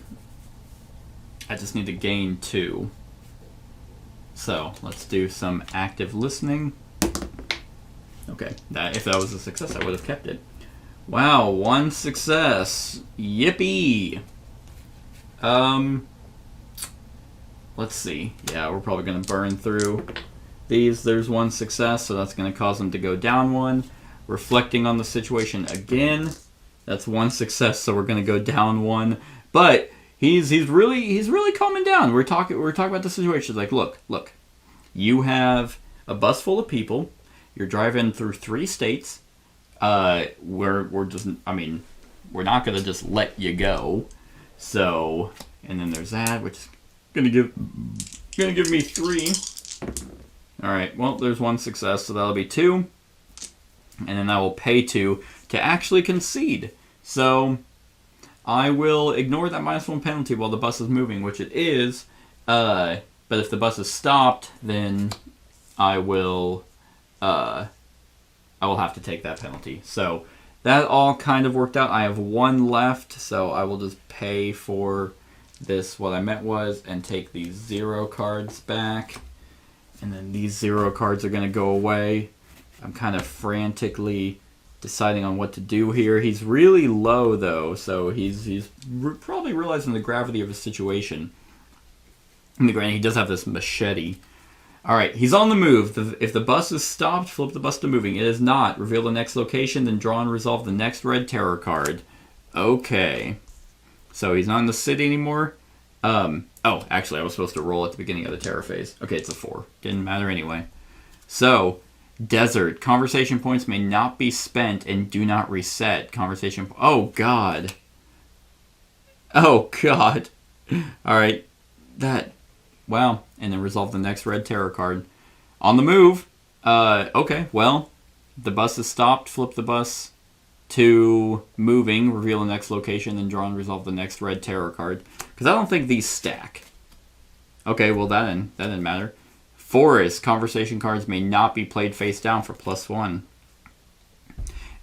I just need to gain 2. So, let's do some active listening. Okay, if that was a success, I would have kept it. Wow, 1 success. Yippee! Let's see. Yeah, we're probably going to burn through these. There's 1 success, so that's going to cause them to go down 1. Reflecting on the situation again. That's 1 success, so we're going to go down 1. But he's really calming down. We're talking about the situation. Like, look, you have a bus full of people. You're driving through 3 states. We're just, I mean, we're not gonna just let you go. So, and then there's that, which is gonna give me 3. All right. Well, there's 1 success, so that'll be 2, and then I will pay 2 to actually concede. So I will ignore that -1 penalty while the bus is moving, which it is. But if the bus is stopped, then I will have to take that penalty. So that all kind of worked out. I have 1 left, so I will just pay for this. What I meant was, and take these 0 cards back. And then these 0 cards are going to go away. I'm kind of frantically deciding on what to do here. He's really low, though, so he's probably realizing the gravity of his situation. And granted, he does have this machete. All right, he's on the move. If the bus is stopped, flip the bus to moving. It is not. Reveal the next location, then draw and resolve the next red terror card. Okay. So he's not in the city anymore. Oh, actually, I was supposed to roll at the beginning of the terror phase. Okay, it's a 4. Didn't matter anyway. So, desert. Conversation points may not be spent and do not reset. Oh, God. Oh, God. All right. Wow. And then resolve the next red terror card. On the move. Okay, well, the bus is stopped. Flip the bus to moving. Reveal the next location. Then draw and resolve the next red terror card. Because I don't think these stack. Okay, well, that didn't matter. Forest. Conversation cards may not be played face down for +1.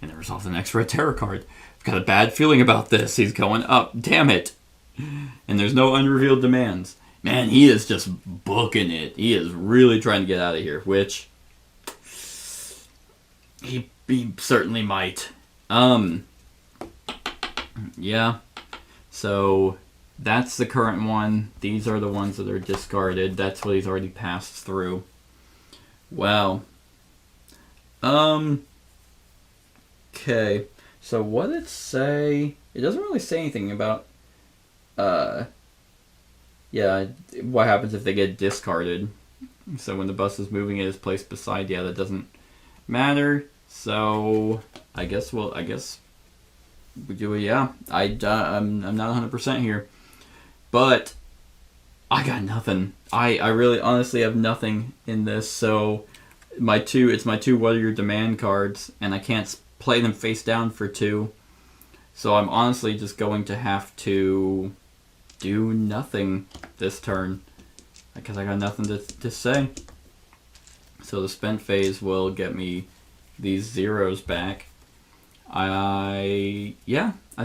And then resolve the next red terror card. I've got a bad feeling about this. He's going up. Damn it. And there's no unrevealed demands. Man, he is just booking it. He is really trying to get out of here, which he certainly might. Yeah. So that's the current one. These are the ones that are discarded. That's what he's already passed through. Well. Okay. So what did it say? It doesn't really say anything about what happens if they get discarded. So when the bus is moving, it is placed beside. Yeah, that doesn't matter. So I guess we do it. Yeah, I'm not 100% here, but I got nothing. I really honestly have nothing in this. So it's my two what are your demand cards, and I can't play them face down for 2. So I'm honestly just going to have to do nothing this turn because I got nothing to say. So the spent phase will get me these 0s back. I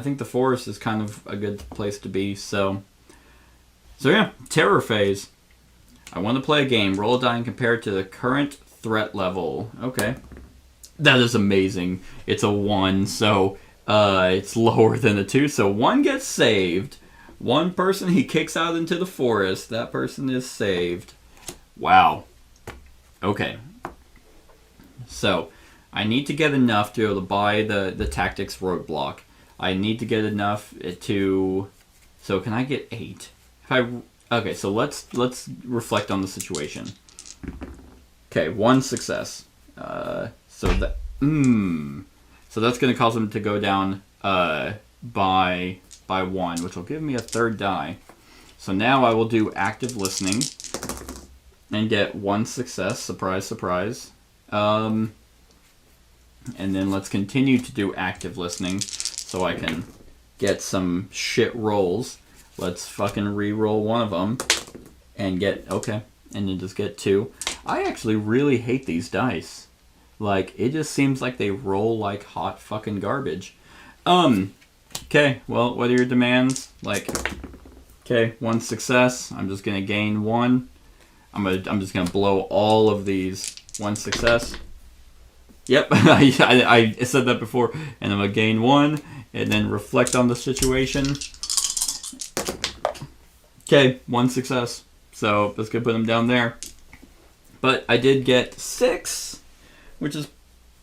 think the forest is kind of a good place to be. So yeah, terror phase. I want to play a game. Roll a die and compare it to the current threat level. Okay. That is amazing. It's a 1, so it's lower than a 2. So 1 gets saved. 1 person he kicks out into the forest. That person is saved. Wow. Okay. So I need to get enough to be able to buy the tactics roadblock. I need to get enough to. So can I get 8? Okay. So let's reflect on the situation. Okay, 1 success. So that's going to cause him to go down by 1, which will give me a 3rd die. So now I will do active listening and get 1 success. Surprise, surprise. And then let's continue to do active listening so I can get some shit rolls. Let's fucking re-roll 1 of them and get, okay, and then just get 2. I actually really hate these dice. Like, it just seems like they roll like hot fucking garbage. Okay, well, what are your demands? Like, okay, 1 success. I'm just gonna gain 1. I'm just gonna blow all of these. 1 success. Yep, I said that before. And I'm gonna gain 1, and then reflect on the situation. Okay, 1 success. So that's gonna put him down there. But I did get 6, which is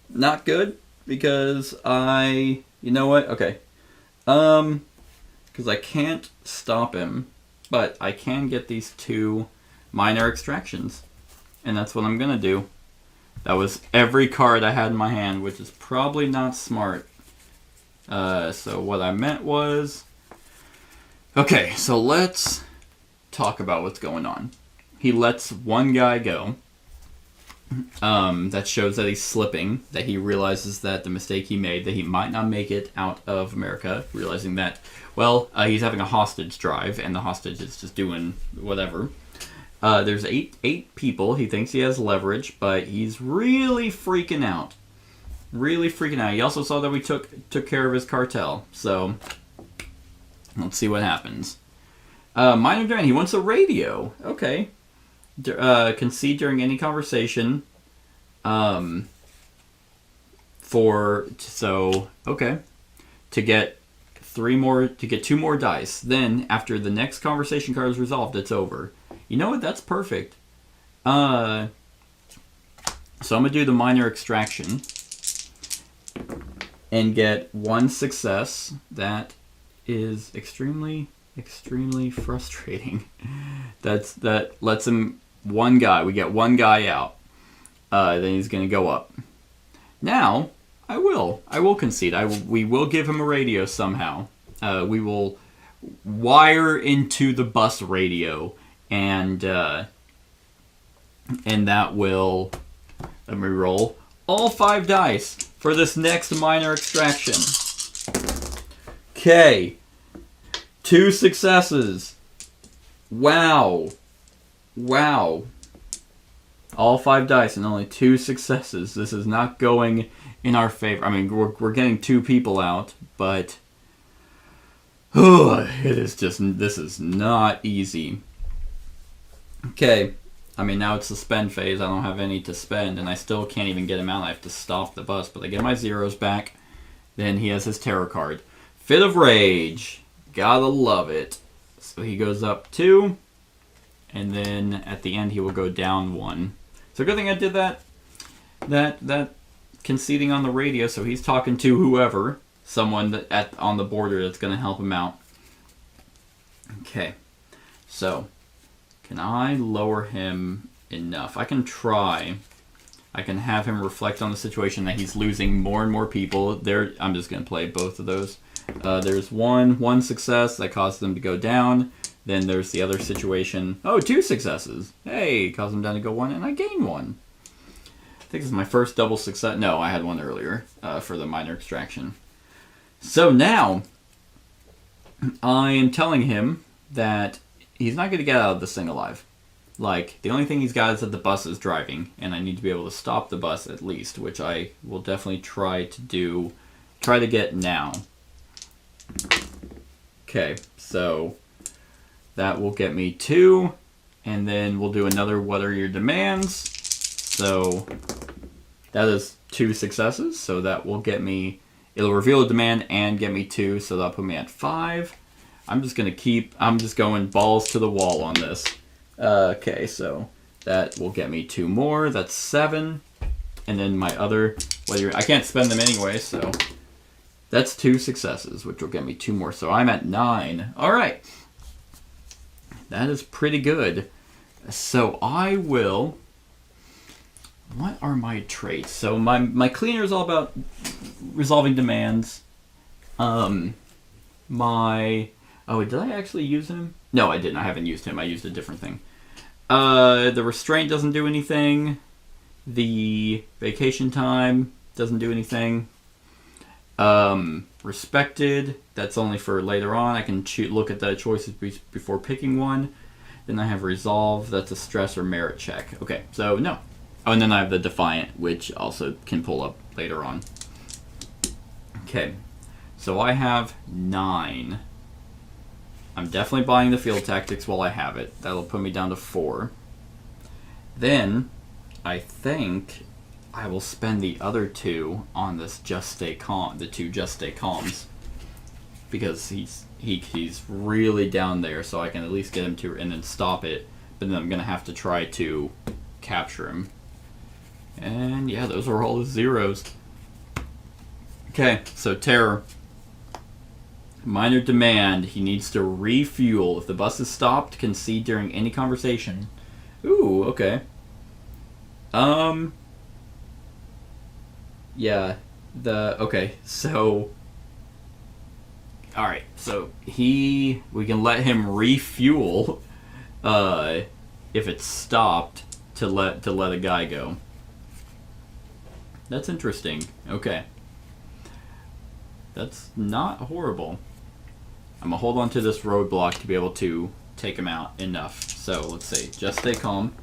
not good because you know what? Okay. Because because I can't stop him, but I can get these 2 minor extractions. And that's what I'm going to do. That was every card I had in my hand, which is probably not smart. So what I meant was... Okay, so let's talk about what's going on. He lets one guy go. That shows that he's slipping, that he realizes that the mistake he made, that he might not make it out of America, realizing that, well, he's having a hostage drive, and the hostage is just doing whatever. There's eight people. He thinks he has leverage, but he's really freaking out. Really freaking out. He also saw that we took care of his cartel, so let's see what happens. Minor demand. He wants a radio. Okay. Concede during any conversation. Okay. To get 2 more dice. Then, after the next conversation card is resolved, it's over. You know what? That's perfect. So I'm gonna do the minor extraction and get 1 success. That is extremely frustrating. That lets him 1 guy. We get 1 guy out. Then he's gonna go up. Now I will concede. We will give him a radio somehow. We will wire into the bus radio, and that will, let me roll all 5 dice for this next minor extraction. Okay, 2 successes. Wow. All 5 dice and only 2 successes. This is not going in our favor. I mean, we're getting 2 people out, but this is not easy. Okay, I mean, now it's the spend phase. I don't have any to spend, and I still can't even get him out. I have to stop the bus, but I get my zeros back. Then he has his terror card. Fit of Rage. Gotta love it. So he goes up 2, and then at the end he will go down 1. So good thing I did that conceding on the radio, so he's talking to whoever, someone on the border that's going to help him out. Okay, so can I lower him enough? I can try. I can have him reflect on the situation that he's losing more and more people. I'm just going to play both of those. There's one success that caused them to go down. Then there's the other situation. Oh, 2 successes. Hey, caused them down to go 1, and I gain 1. I think this is my first double success. No, I had 1 earlier for the minor extraction. So now, I am telling him that he's not going to get out of this thing alive. Like, the only thing he's got is that the bus is driving, and I need to be able to stop the bus at least, which I will definitely try to get now. Okay, so that will get me 2, and then we'll do another what are your demands. So that is 2 successes, so that will get me, it'll reveal a demand and get me 2, so that'll put me at 5. I'm just going balls to the wall on this. Okay, so that will get me 2 more, that's 7. And then my other, I can't spend them anyway, so that's 2 successes, which will get me 2 more. So I'm at 9. All right. That is pretty good. So I will, what are my traits? So my cleaner is all about resolving demands. Did I actually use him? No, I didn't. I haven't used him. I used a different thing. The restraint doesn't do anything. The vacation time doesn't do anything. Respected, that's only for later on. I can look at the choices before picking one. Then I have resolve, that's a stress or merit check. Okay, so no. Oh, and then I have the defiant, which also can pull up later on. Okay, so I have 9. I'm definitely buying the field tactics while I have it. That'll put me down to 4. Then, I think I will spend the other 2 on this Just Stay Calm, the 2 Just Stay Calms, because he's really down there, so I can at least get him to and then stop it. But then I'm gonna have to try to capture him. And yeah, those are all the zeros. Okay, so terror. Minor demand. He needs to refuel. If the bus is stopped, concede during any conversation. Ooh, okay. Yeah. Okay, so... Alright, so we can let him refuel, if it's stopped, to let a guy go. That's interesting. Okay. That's not horrible. I'm gonna hold on to this roadblock to be able to take him out enough. So let's see. Just stay calm.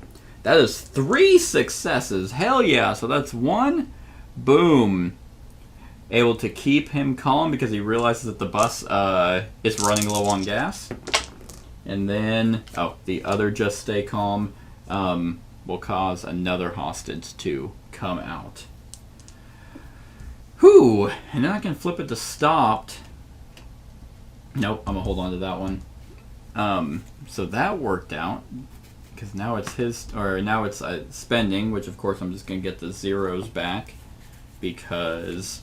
That is 3 successes. Hell yeah. So that's 1. Boom. Able to keep him calm because he realizes that the bus is running low on gas. And then, the other just stay calm will cause another hostage to come out. Whew. And then I can flip it to stopped. Nope, I'm going to hold on to that one. So that worked out. Because now it's now it's spending, which of course I'm just going to get the zeros back. Because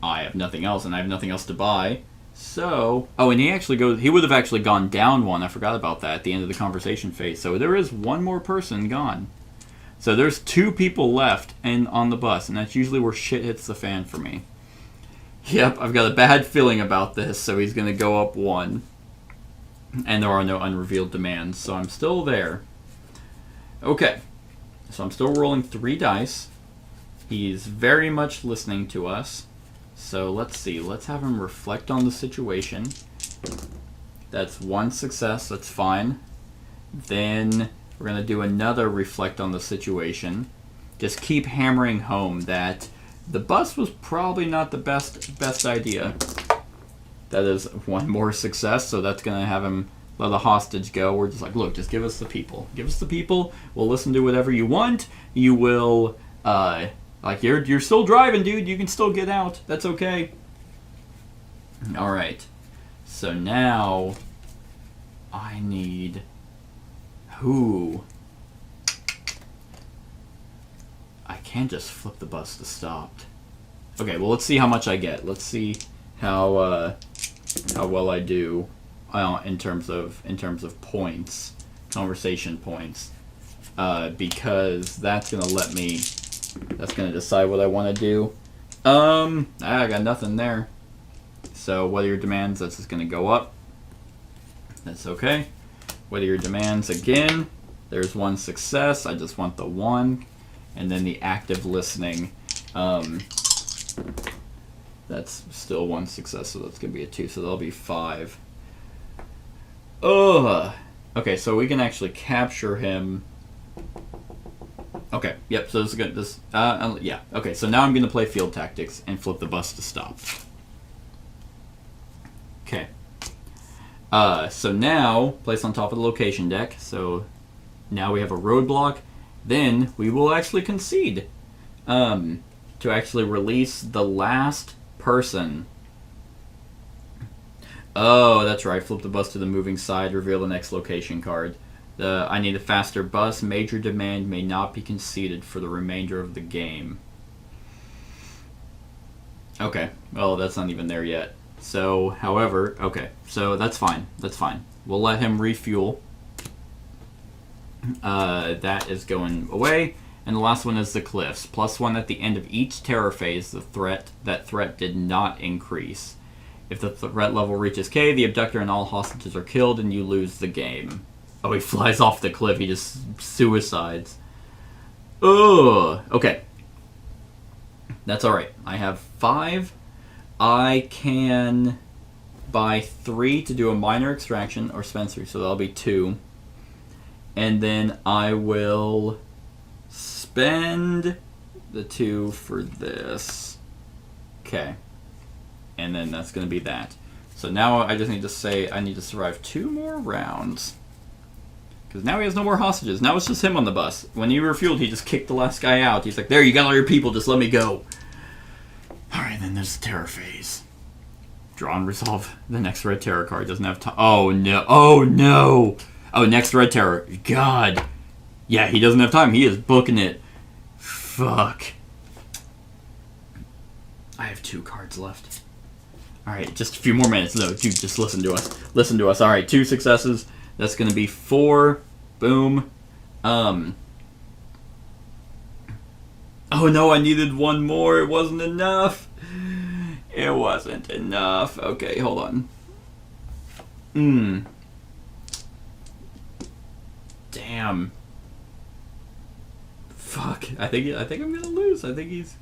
I have nothing else, and I have nothing else to buy. So, and he would have actually gone down 1. I forgot about that at the end of the conversation phase. So there is 1 more person gone. So there's 2 people left on the bus, and that's usually where shit hits the fan for me. Yep, I've got a bad feeling about this, so he's going to go up 1. And there are no unrevealed demands, so I'm still there. Okay, so I'm still rolling 3 dice. He's very much listening to us. So let's see, let's have him reflect on the situation. That's 1 success, that's fine. Then we're going to do another reflect on the situation. Just keep hammering home that the bus was probably not the best idea. That is 1 more success, so that's going to have him let the hostage go. We're just like, look, just give us the people. Give us the people. We'll listen to whatever you want. You will, you're still driving, dude. You can still get out. That's okay. All right. So now I need... Who? I can't just flip the bus to stopped. Okay, well, let's see how much I get. Let's see how well I do in terms of points, conversation points, because that's gonna decide what I want to do. I got nothing there. So what are your demands? That's just gonna go up. That's okay. What are your demands again? There's 1 success. I just want the 1. And then the active listening, that's still 1 success, so that's going to be a 2, so that'll be 5. Ugh. Okay, so we can actually capture him. Okay, yep, so this is good. Yeah, okay, so now I'm going to play field tactics and flip the bus to stop. Okay. So now, place on top of the location deck, so now we have a roadblock. Then we will actually concede to actually release the last person. Oh, that's right. Flip the bus to the moving side. Reveal the next location card. I need a faster bus. Major demand may not be conceded for the remainder of the game. Okay. Well, that's not even there yet. So, however, okay. So that's fine. That's fine. We'll let him refuel. That is going away. And the last one is the cliffs. +1 at the end of each terror phase. That threat did not increase. If the threat level reaches K, the abductor and all hostages are killed and you lose the game. Oh, he flies off the cliff. He just suicides. Ugh. Okay. That's alright. I have 5. I can buy 3 to do a minor extraction or spend 3, so that'll be 2. And then I will spend the 2 for this. Okay. And then that's going to be that. So now I just need to say I need to survive 2 more rounds. Because now he has no more hostages. Now it's just him on the bus. When he refueled, he just kicked the last guy out. He's like, there, you got all your people, just let me go. Alright, then there's the terror phase. Draw and resolve. The next red terror card doesn't have time. Oh, no. Oh, no. Oh, next red terror. God. Yeah, he doesn't have time. He is booking it. Fuck. I have 2 cards left. Alright, just a few more minutes. No, dude, just listen to us. Listen to us. Alright, 2 successes. That's going to be 4. Boom. Oh no, I needed 1 more. It wasn't enough. It wasn't enough. Okay, hold on. Damn. Fuck. I think I'm gonna lose. I think he's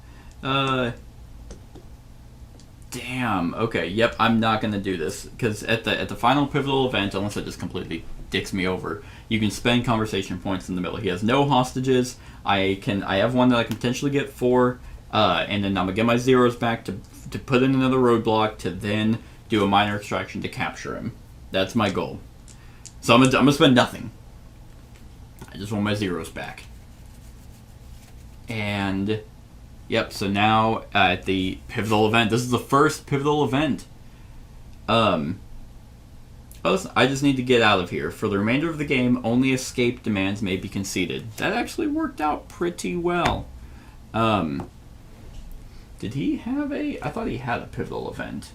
damn. Okay, yep, I'm not gonna do this. Because at the final pivotal event, unless it just completely dicks me over, you can spend conversation points in the middle. He has no hostages. I have one that I can potentially get 4, and then I'm gonna get my zeros back to put in another roadblock to then do a minor extraction to capture him. That's my goal. So I'm gonna spend nothing. I just want my zeros back. And yep, so now at the pivotal event, this is the first pivotal event. I just need to get out of here. For the remainder of the game, only escape demands may be conceded. That actually worked out pretty well. Did he have I thought he had a pivotal event.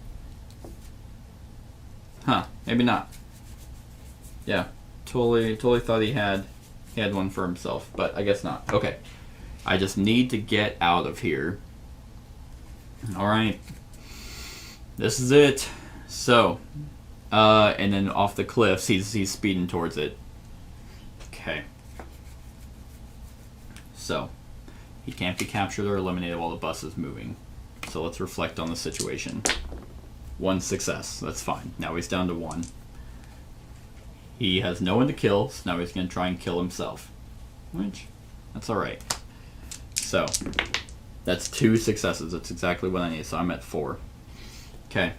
Huh, maybe not. Yeah, totally thought he had one for himself, but I guess not. Okay. I just need to get out of here. Alright. This is it. So, and then off the cliffs, he's speeding towards it. Okay. So, he can't be captured or eliminated while the bus is moving. So let's reflect on the situation. 1 success. That's fine. Now he's down to 1. He has no one to kill, so now he's going to try and kill himself. Which, that's alright. So, that's 2 successes. That's exactly what I need. So I'm at 4. Okay.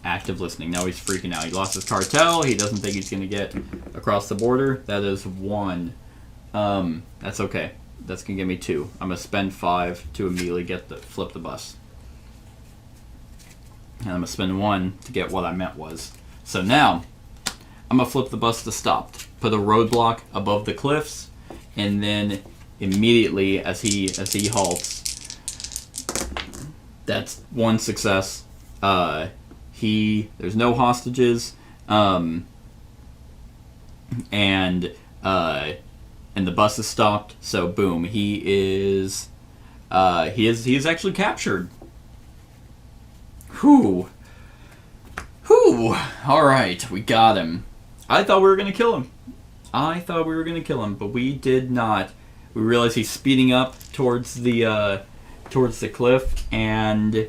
Active listening. Now he's freaking out. He lost his cartel. He doesn't think he's going to get across the border. That is 1. That's okay. That's going to give me 2. I'm going to spend 5 to immediately flip the bus. And I'm going to spend 1 to get what I meant was. So now, I'm going to flip the bus to stop. Put a roadblock above the cliffs. And then immediately as he halts, that's 1 success. There's no hostages. And the bus is stopped, so boom, he is actually captured. Whew. Alright, we got him. I thought we were gonna kill him, but we did not. We realized he's speeding up towards the cliff, and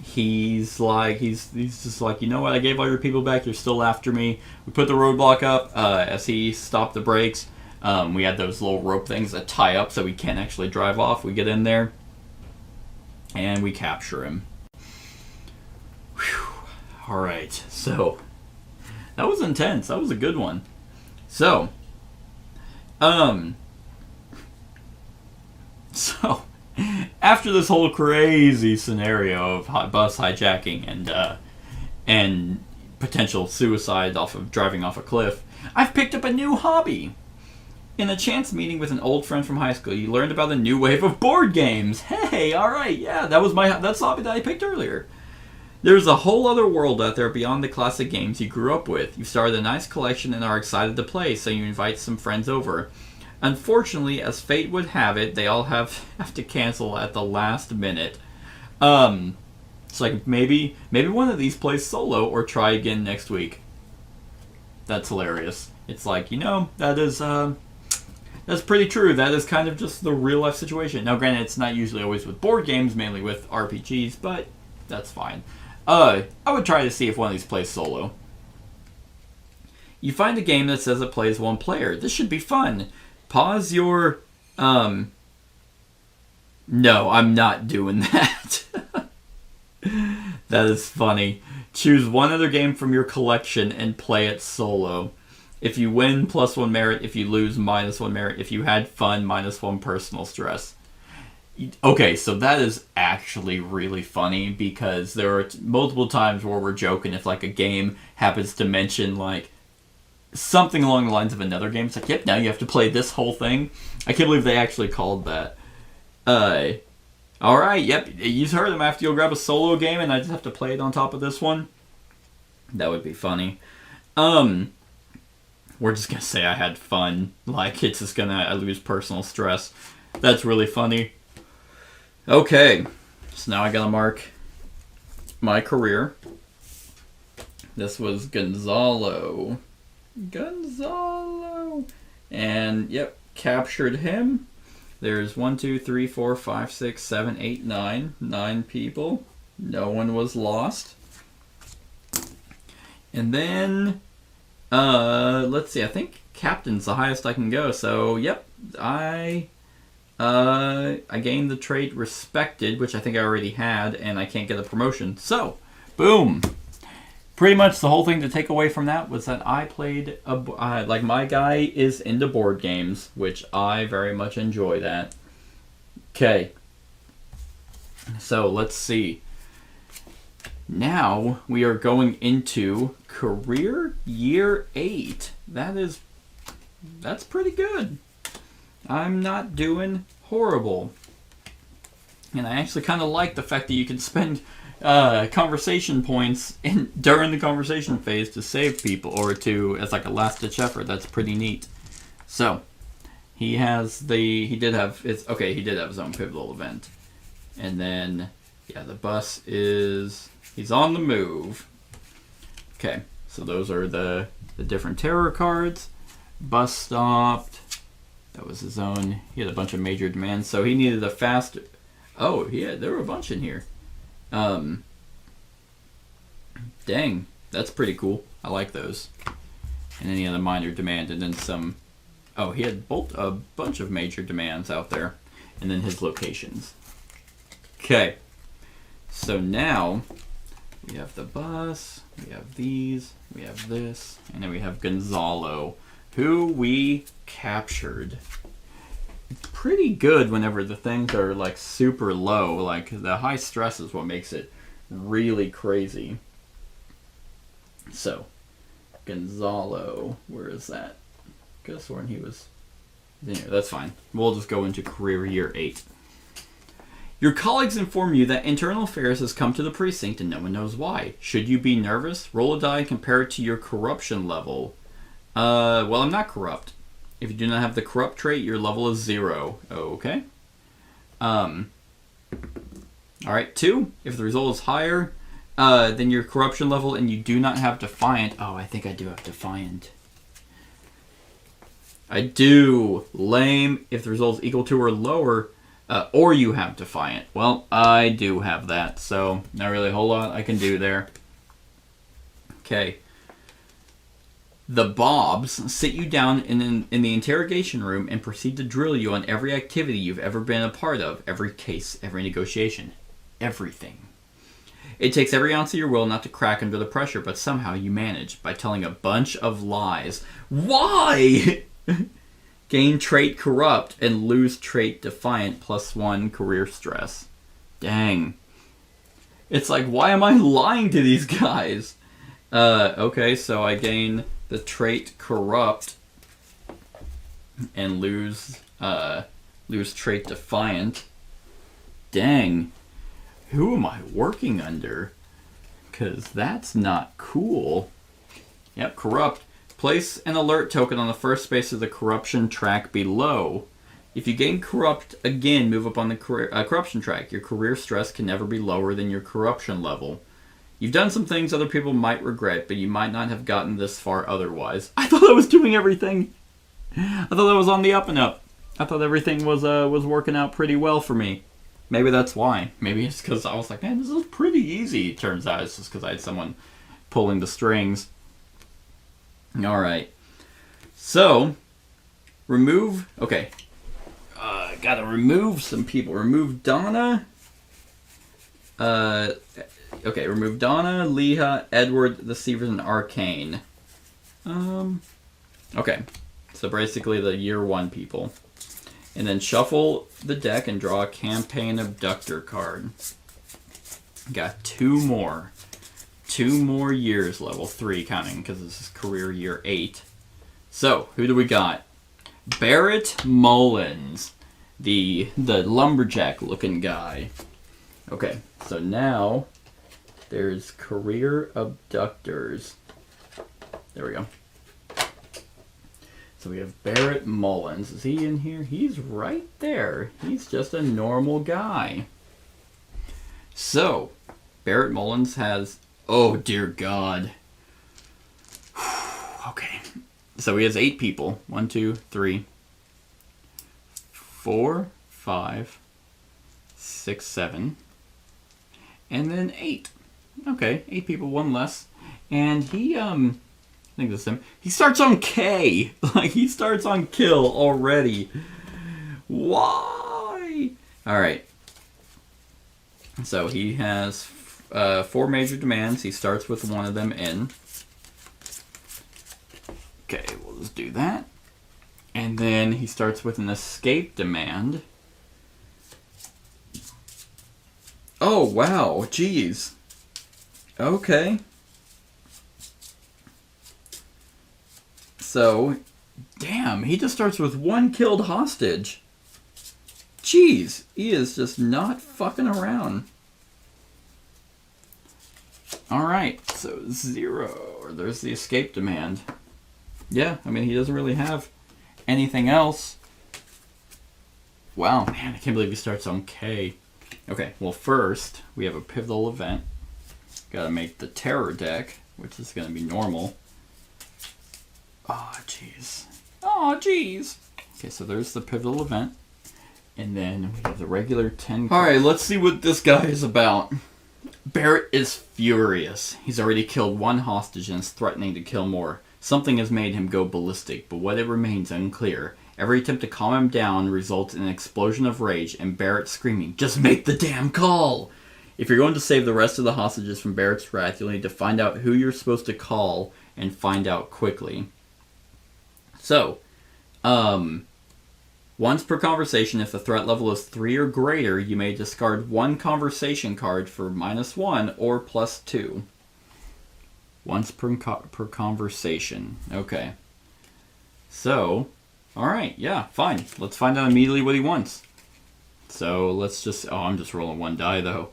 he's just like, you know what, I gave all your people back, you're still after me. We put the roadblock up as he stopped the brakes. We had those little rope things that tie up so we can't actually drive off. We get in there, and we capture him. Whew. Alright, so that was intense. That was a good one. So, after this whole crazy scenario of bus hijacking and potential suicide off of driving off a cliff, I've picked up a new hobby. In a chance meeting with an old friend from high school, you learned about a new wave of board games. Hey, alright, yeah, that's the hobby that I picked earlier. There's a whole other world out there beyond the classic games you grew up with. You've started a nice collection and are excited to play, so you invite some friends over. Unfortunately, as fate would have it, they all have to cancel at the last minute. It's like, maybe one of these plays solo or try again next week. That's hilarious. It's like, that's pretty true. That is kind of just the real life situation. Now, granted, it's not usually always with board games, mainly with RPGs, but that's fine. I would try to see if one of these plays solo. You find a game that says it plays 1 player. This should be fun. Pause your... No, I'm not doing that. That is funny. Choose one other game from your collection and play it solo. If you win, +1 merit. If you lose, -1 merit. If you had fun, -1 personal stress. Okay, so that is actually really funny, because there are multiple times where we're joking if like a game happens to mention like something along the lines of another game. It's like, yep, now you have to play this whole thing. I can't believe they actually called that. Alright, yep, you heard him. I have to go grab a solo game and I just have to play it on top of this one. That would be funny. We're just gonna say I had fun. Like, it's just gonna lose personal stress. That's really funny. Okay, so now I gotta mark my career. This was Gonzalo. And, yep, captured him. There's 1, 2, 3, 4, 5, 6, 7, 8, 9. 9 people. No one was lost. And then, let's see. I think captain's the highest I can go. So, yep, I gained the trait respected, which I think I already had, and I can't get a promotion. So, boom. Pretty much the whole thing to take away from that was that I played, like, my guy is into board games, which I very much enjoy that. Okay. So, let's see. Now, we are going into career year 8. That's pretty good. I'm not doing horrible. And I actually kind of like the fact that you can spend conversation points during the conversation phase to save people, or as like a last ditch effort. That's pretty neat. So he did have his own pivotal event, and then the bus he's on the move. Okay, so those are the different terror cards. Bus stopped. That was his own. He had a bunch of major demands, so he needed a fast. Oh yeah, there were a bunch in here. Dang, that's pretty cool. I like those. And then he had a minor demand, and then some. Oh, he had a bunch of major demands out there, and then his locations. Okay, so now we have the bus, we have these, we have this, and then we have Gonzalo, who we captured. Pretty good whenever the things are like super low. Like the high stress is what makes it really crazy. So, Gonzalo, where is that? Could have sworn he was there. That's fine. We'll just go into career year 8. Your colleagues inform you that internal affairs has come to the precinct and no one knows why. Should you be nervous? Roll a die and compare it to your corruption level. Well, I'm not corrupt. If you do not have the corrupt trait, your level is 0. Okay. Alright, 2. If the result is higher than your corruption level and you do not have Defiant. Oh, I think I do have Defiant. I do. Lame. If the result is equal to or lower, or you have Defiant. Well, I do have that, so not really a whole lot I can do there. Okay. The Bobs sit you down in the interrogation room and proceed to drill you on every activity you've ever been a part of, every case, every negotiation, everything. It takes every ounce of your will not to crack under the pressure, but somehow you manage by telling a bunch of lies. Why? Gain trait corrupt and lose trait defiant +1 career stress. Dang. It's like, why am I lying to these guys? Okay, so I gain the trait corrupt and lose trait defiant. Dang. Who am I working under? Because that's not cool. Yep, corrupt. Place an alert token on the first space of the corruption track below. If you gain corrupt again, move up on the corruption track. Your career stress can never be lower than your corruption level. You've done some things other people might regret, but you might not have gotten this far otherwise. I thought I was doing everything. I thought I was on the up and up. I thought everything was working out pretty well for me. Maybe that's why. Maybe it's because I was like, man, this is pretty easy. Turns out it's just because I had someone pulling the strings. Alright. So, remove... Okay. Gotta remove some people. Remove Donna. Okay, remove Donna, Leah, Edward, the Seavers, and Arcane. Okay. So basically the year 1 people. And then shuffle the deck and draw a Campaign Abductor card. Got 2 more. 2 more years, level 3, counting because this is career year 8. So, who do we got? Barrett Mullins. the lumberjack looking guy. Okay, so now there's career abductors. There we go. So we have Barrett Mullins. Is he in here? He's right there. He's just a normal guy. So, Barrett Mullins has... Oh, dear God. Okay. So he has 8 people. 1, 2, 3, 4, 5, 6, 7. And then 8. Okay, 8 people, 1 less. And he, I think that's him. He starts on K. Like, he starts on kill already. Why? Alright. So he has 4 major demands. He starts with one of them in. Okay, we'll just do that. And then he starts with an escape demand. Oh, wow. Jeez. Okay. So, damn, he just starts with 1 killed hostage. Jeez, he is just not fucking around. Alright, so 0. There's the escape demand. Yeah, I mean, he doesn't really have anything else. Wow, man, I can't believe he starts on K. Okay, well, first, we have a pivotal event. Gotta make the terror deck, which is gonna be normal. Oh, jeez. Oh, jeez. Okay, so there's the pivotal event. And then we have the regular 10 cards. Alright, let's see what this guy is about. Barrett is furious. He's already killed 1 hostage and is threatening to kill more. Something has made him go ballistic, but what it remains unclear. Every attempt to calm him down results in an explosion of rage and Barrett screaming, "Just make the damn call!" If you're going to save the rest of the hostages from Barrett's wrath, you'll need to find out who you're supposed to call and find out quickly. So, once per conversation, if the threat level is 3 or greater, you may discard 1 conversation card for -1 or +2. Once per conversation. Okay. So, alright, yeah, fine. Let's find out immediately what he wants. So, let's just... Oh, I'm just rolling 1 die, though.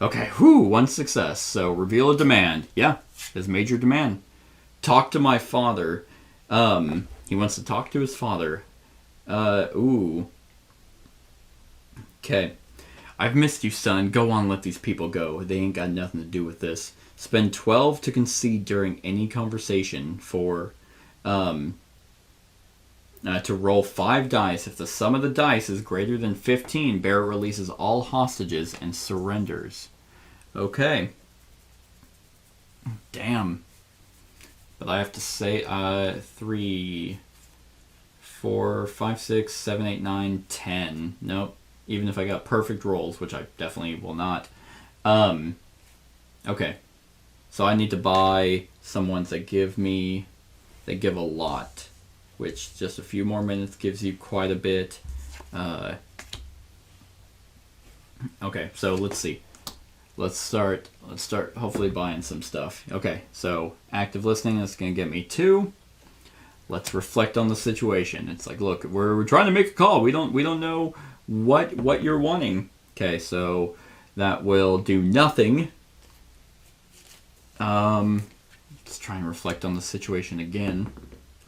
Okay, whew, 1 success. So, reveal a demand. Yeah, his major demand. Talk to my father. He wants to talk to his father. Ooh. Okay. I've missed you, son. Go on, let these people go. They ain't got nothing to do with this. Spend 12 to concede during any conversation for, to roll 5 dice. If the sum of the dice is greater than 15, Barrett releases all hostages and surrenders. Okay. Damn. But I have to say, 3, 4, 5, 6, 7, 8, 9, 10. Nope. Even if I got perfect rolls, which I definitely will not. Okay. So I need to buy some ones that give a lot. Which just a few more minutes gives you quite a bit. Okay, so let's see. Let's start hopefully buying some stuff. Okay, so active listening is going to get me 2. Let's reflect on the situation. It's like, look, we're trying to make a call. We don't know what you're wanting. Okay, so that will do nothing. Let's try and reflect on the situation again.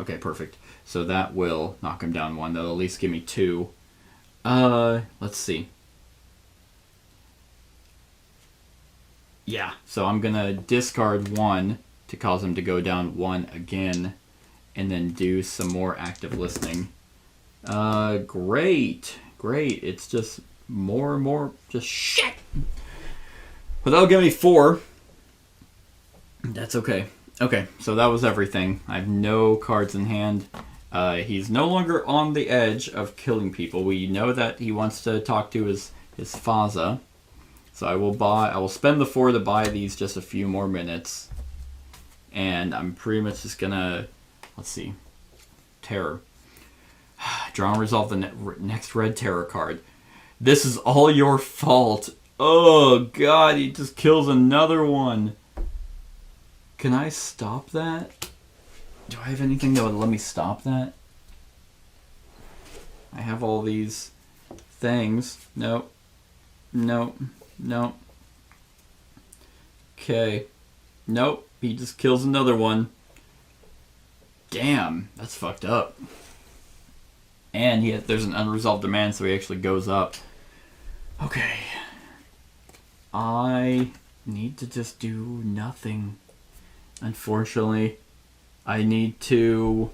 Okay, perfect. So that will knock him down 1. That'll at least give me 2. Let's see. Yeah, so I'm going to discard 1 to cause him to go down 1 again, and then do some more active listening. Great. It's just more and more just shit. But that'll give me 4. That's okay. Okay, so that was everything. I have no cards in hand. He's no longer on the edge of killing people. We know that he wants to talk to his Faza. So I will spend the 4 to buy these just a few more minutes. And I'm pretty much just gonna, let's see, terror. Draw and resolve the next red terror card. This is all your fault. Oh god, he just kills another one. Can I stop that? Do I have anything that would let me stop that? I have all these things. Nope. Nope. Nope. Okay. Nope. He just kills another one. Damn. That's fucked up. And there's an unresolved demand, so he actually goes up. Okay. I need to just do nothing. Unfortunately. I need to...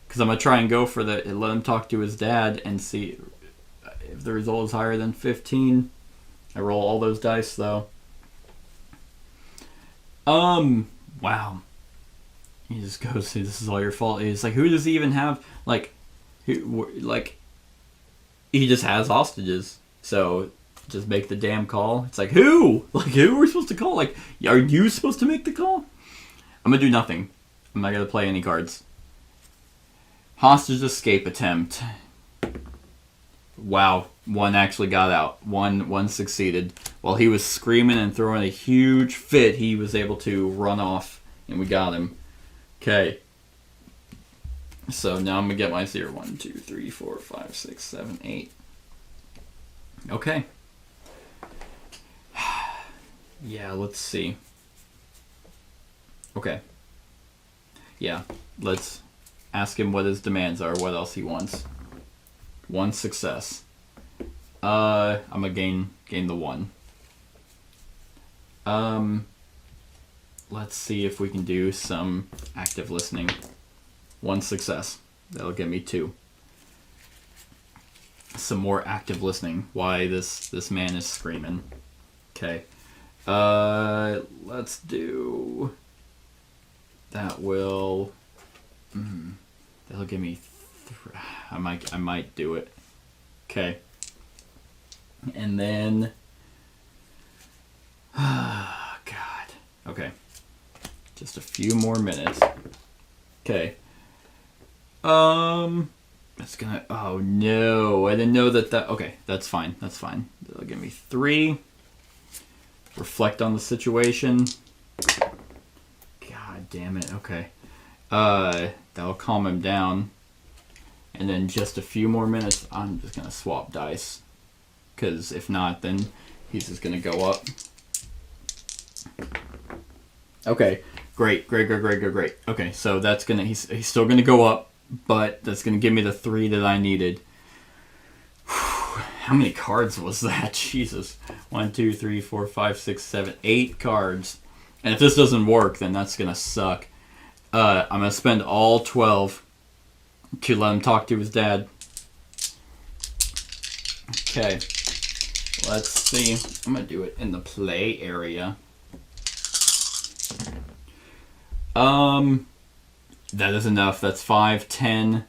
Because I'm going to try and go for let him talk to his dad and see if the result is higher than 15. I roll all those dice, though. Wow. He just goes, "Hey, this is all your fault." He's like, who does he even have? He just has hostages. So, just make the damn call. It's like, who? Who are we supposed to call? Are you supposed to make the call? I'm going to do nothing. I'm not going to play any cards. Hostage escape attempt. Wow. One actually got out. One succeeded. While he was screaming and throwing a huge fit, he was able to run off, and we got him. Okay. So now I'm going to get my 0. 1, 2, 3, 4, 5, 6, 7, 8. Okay. Yeah, let's see. Okay. Yeah, let's ask him what his demands are, what else he wants. 1 success. I'm gonna gain the 1. Let's see if we can do some active listening. 1 success. That'll get me 2. Some more active listening. Why this man is screaming. Okay. Let's do... That will... that'll give me... I might do it. Okay. And then... God. Okay. Just a few more minutes. Okay. That's gonna... Oh, no. I didn't know that... Okay, that's fine. That's fine. That'll give me 3. Reflect on the situation. God damn it. Okay. That'll calm him down. And then just a few more minutes, I'm just gonna swap dice. Because if not, then he's just gonna go up. Okay. Great. Okay, so that's gonna... He's still gonna go up, but that's gonna give me the 3 that I needed. How many cards was that? Jesus. 1, 2, 3, 4, 5, 6, 7, 8 cards. And if this doesn't work, then that's going to suck. I'm going to spend all 12 to let him talk to his dad. Okay. Let's see. I'm going to do it in the play area. That is enough. That's 5, 10,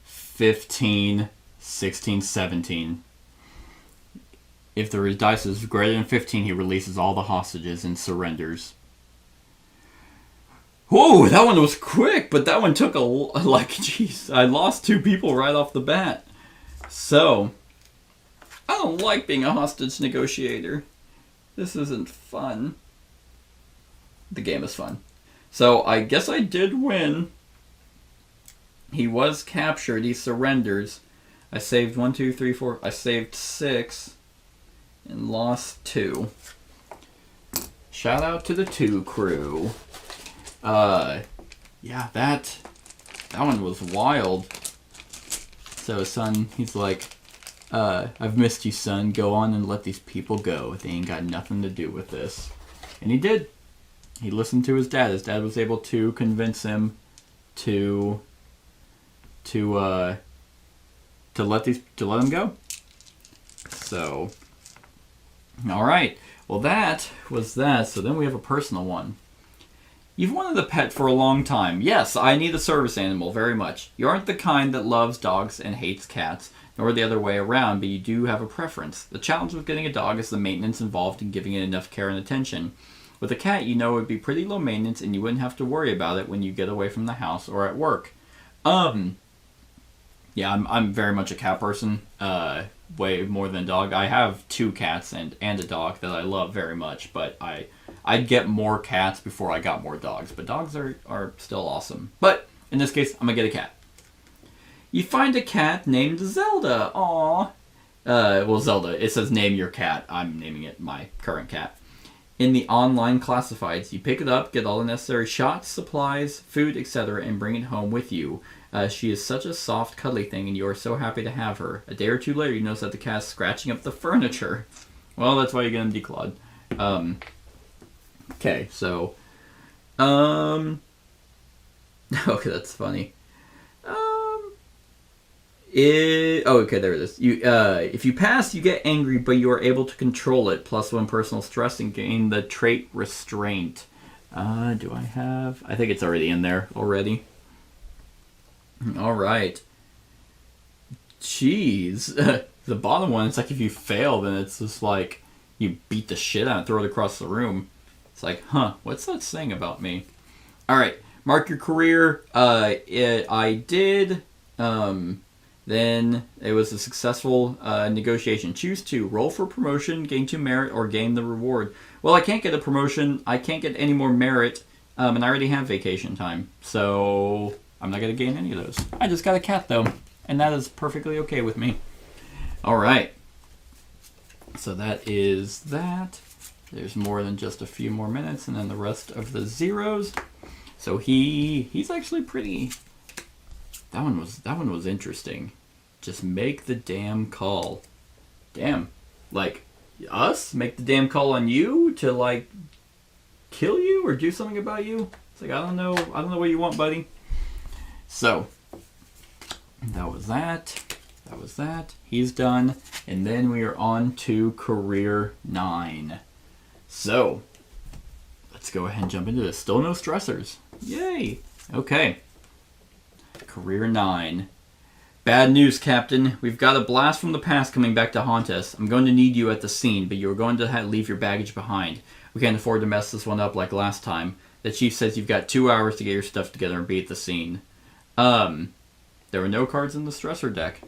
15, 16, 17. If the dice is greater than 15, he releases all the hostages and surrenders. Whoa, that one was quick, but that one took jeez, I lost 2 people right off the bat. So, I don't like being a hostage negotiator. This isn't fun. The game is fun. So, I guess I did win. He was captured, he surrenders. I saved 1, 2, 3, 4, I saved 6. And lost 2. Shout out to the 2 crew. Yeah, that one was wild. So son, he's like, I've missed you, son. Go on and let these people go. They ain't got nothing to do with this. And he did. He listened to his dad. His dad was able to convince him to let him go. So, all right. Well, that was that. So then we have a personal one. You've wanted a pet for a long time. Yes, I need a service animal very much. You aren't the kind that loves dogs and hates cats, nor the other way around, but you do have a preference. The challenge with getting a dog is the maintenance involved in giving it enough care and attention. With a cat, you know it would be pretty low maintenance and you wouldn't have to worry about it when you get away from the house or at work. Yeah, I'm very much a cat person. Way more than a dog. I have 2 cats and a dog that I love very much, but I'd get more cats before I got more dogs. But dogs are still awesome. But in this case, I'm gonna get a cat. You find a cat named Zelda. Aww. Well, Zelda. It says name your cat. I'm naming it my current cat. In the online classifieds, you pick it up, get all the necessary shots, supplies, food, etc., and bring it home with you. She is such a soft, cuddly thing, and you are so happy to have her. A day or two later, you notice that the cat is scratching up the furniture. Well, that's why you get him declawed. Okay, so... okay, that's funny. Okay, there it is. If you pass, you get angry, but you are able to control it. +1 personal stress and gain the trait Restraint. Do I have... I think it's already in there already. Alright. Jeez. The bottom one, it's like if you fail, then it's just like you beat the shit out and throw it across the room. It's like, huh, what's that saying about me? Alright, mark your career. I did... Then it was a successful negotiation. Choose 2. Roll for promotion, gain 2 merit, or gain the reward. Well, I can't get a promotion. I can't get any more merit. And I already have vacation time. So I'm not going to gain any of those. I just got a cat, though. And that is perfectly okay with me. All right. So that is that. There's more than just a few more minutes. And then the rest of the zeros. So he's actually pretty... That one was interesting. Just make the damn call. Damn. Like, us? Make the damn call on you to, like, kill you or do something about you? It's like, I don't know what you want, buddy. So, that was that. That was that. He's done. And then we are on to Career 9. So, let's go ahead and jump into this. Still no stressors. Yay. Okay. Career 9. Bad news, Captain. We've got a blast from the past coming back to haunt us. I'm going to need you at the scene, but you're going to leave your baggage behind. We can't afford to mess this one up like last time. The chief says you've got 2 hours to get your stuff together and be at the scene. There were no cards in the stressor deck.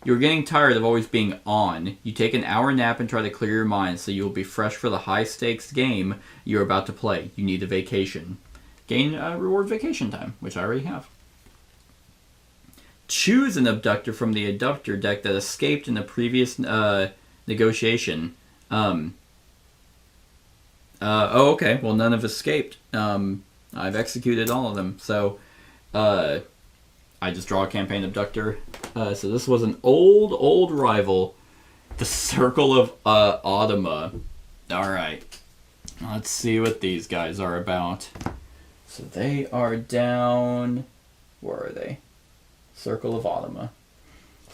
You're getting tired of always being on. You take an hour nap and try to clear your mind so you'll be fresh for the high-stakes game you're about to play. You need a vacation. Gain reward vacation time, which I already have. Choose an abductor from the abductor deck that escaped in the previous negotiation. Okay. Well, none have escaped. I've executed all of them. So, I just draw a campaign abductor. So this was an old rival. The Circle of Automa. Alright. Let's see what these guys are about. So they are down... Where are they? Circle of Automa.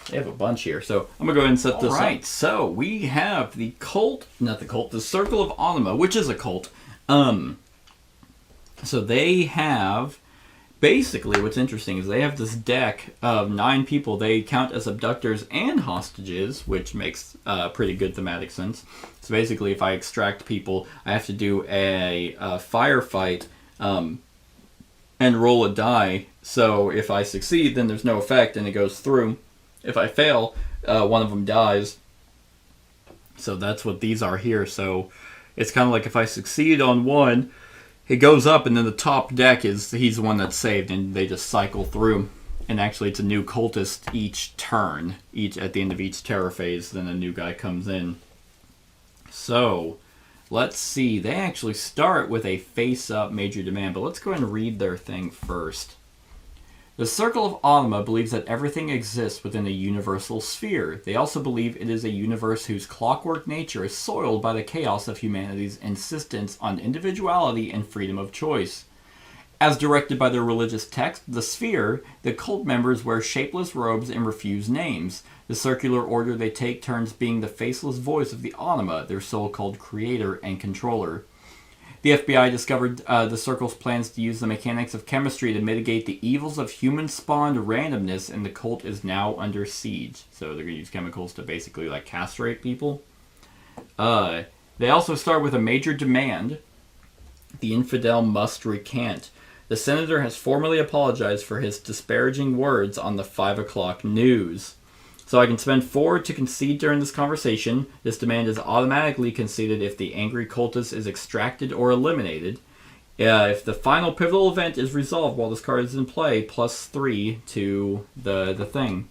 They have a bunch here. So I'm going to go ahead and set this up. Alright, so we have the the Circle of Automa, which is a cult. So they have, basically what's interesting is they have this deck of 9 people they count as abductors and hostages, which makes pretty good thematic sense. So basically if I extract people, I have to do a firefight and roll a die. So if I succeed, then there's no effect and it goes through. If I fail, one of them dies. So that's what these are here. So it's kind of like if I succeed on one, it goes up and then the top deck he's the one that's saved and they just cycle through. And actually it's a new cultist each turn. At the end of each terror phase, then a new guy comes in. So... let's see. They actually start with a face-up major demand, but let's go ahead and read their thing first. The Circle of Automa believes that everything exists within a universal sphere. They also believe it is a universe whose clockwork nature is soiled by the chaos of humanity's insistence on individuality and freedom of choice. As directed by their religious text, the sphere, the cult members wear shapeless robes and refuse names. The circular order they take turns being the faceless voice of the Automa, their so-called creator and controller. The FBI discovered the Circle's plans to use the mechanics of chemistry to mitigate the evils of human-spawned randomness, and the cult is now under siege. So they're going to use chemicals to basically like castrate people. They also start with a major demand. The infidel must recant. The senator has formally apologized for his disparaging words on the 5 o'clock news. So I can spend 4 to concede during this conversation. This demand is automatically conceded if the angry cultist is extracted or eliminated. If the final pivotal event is resolved while this card is in play, +3 to the thing.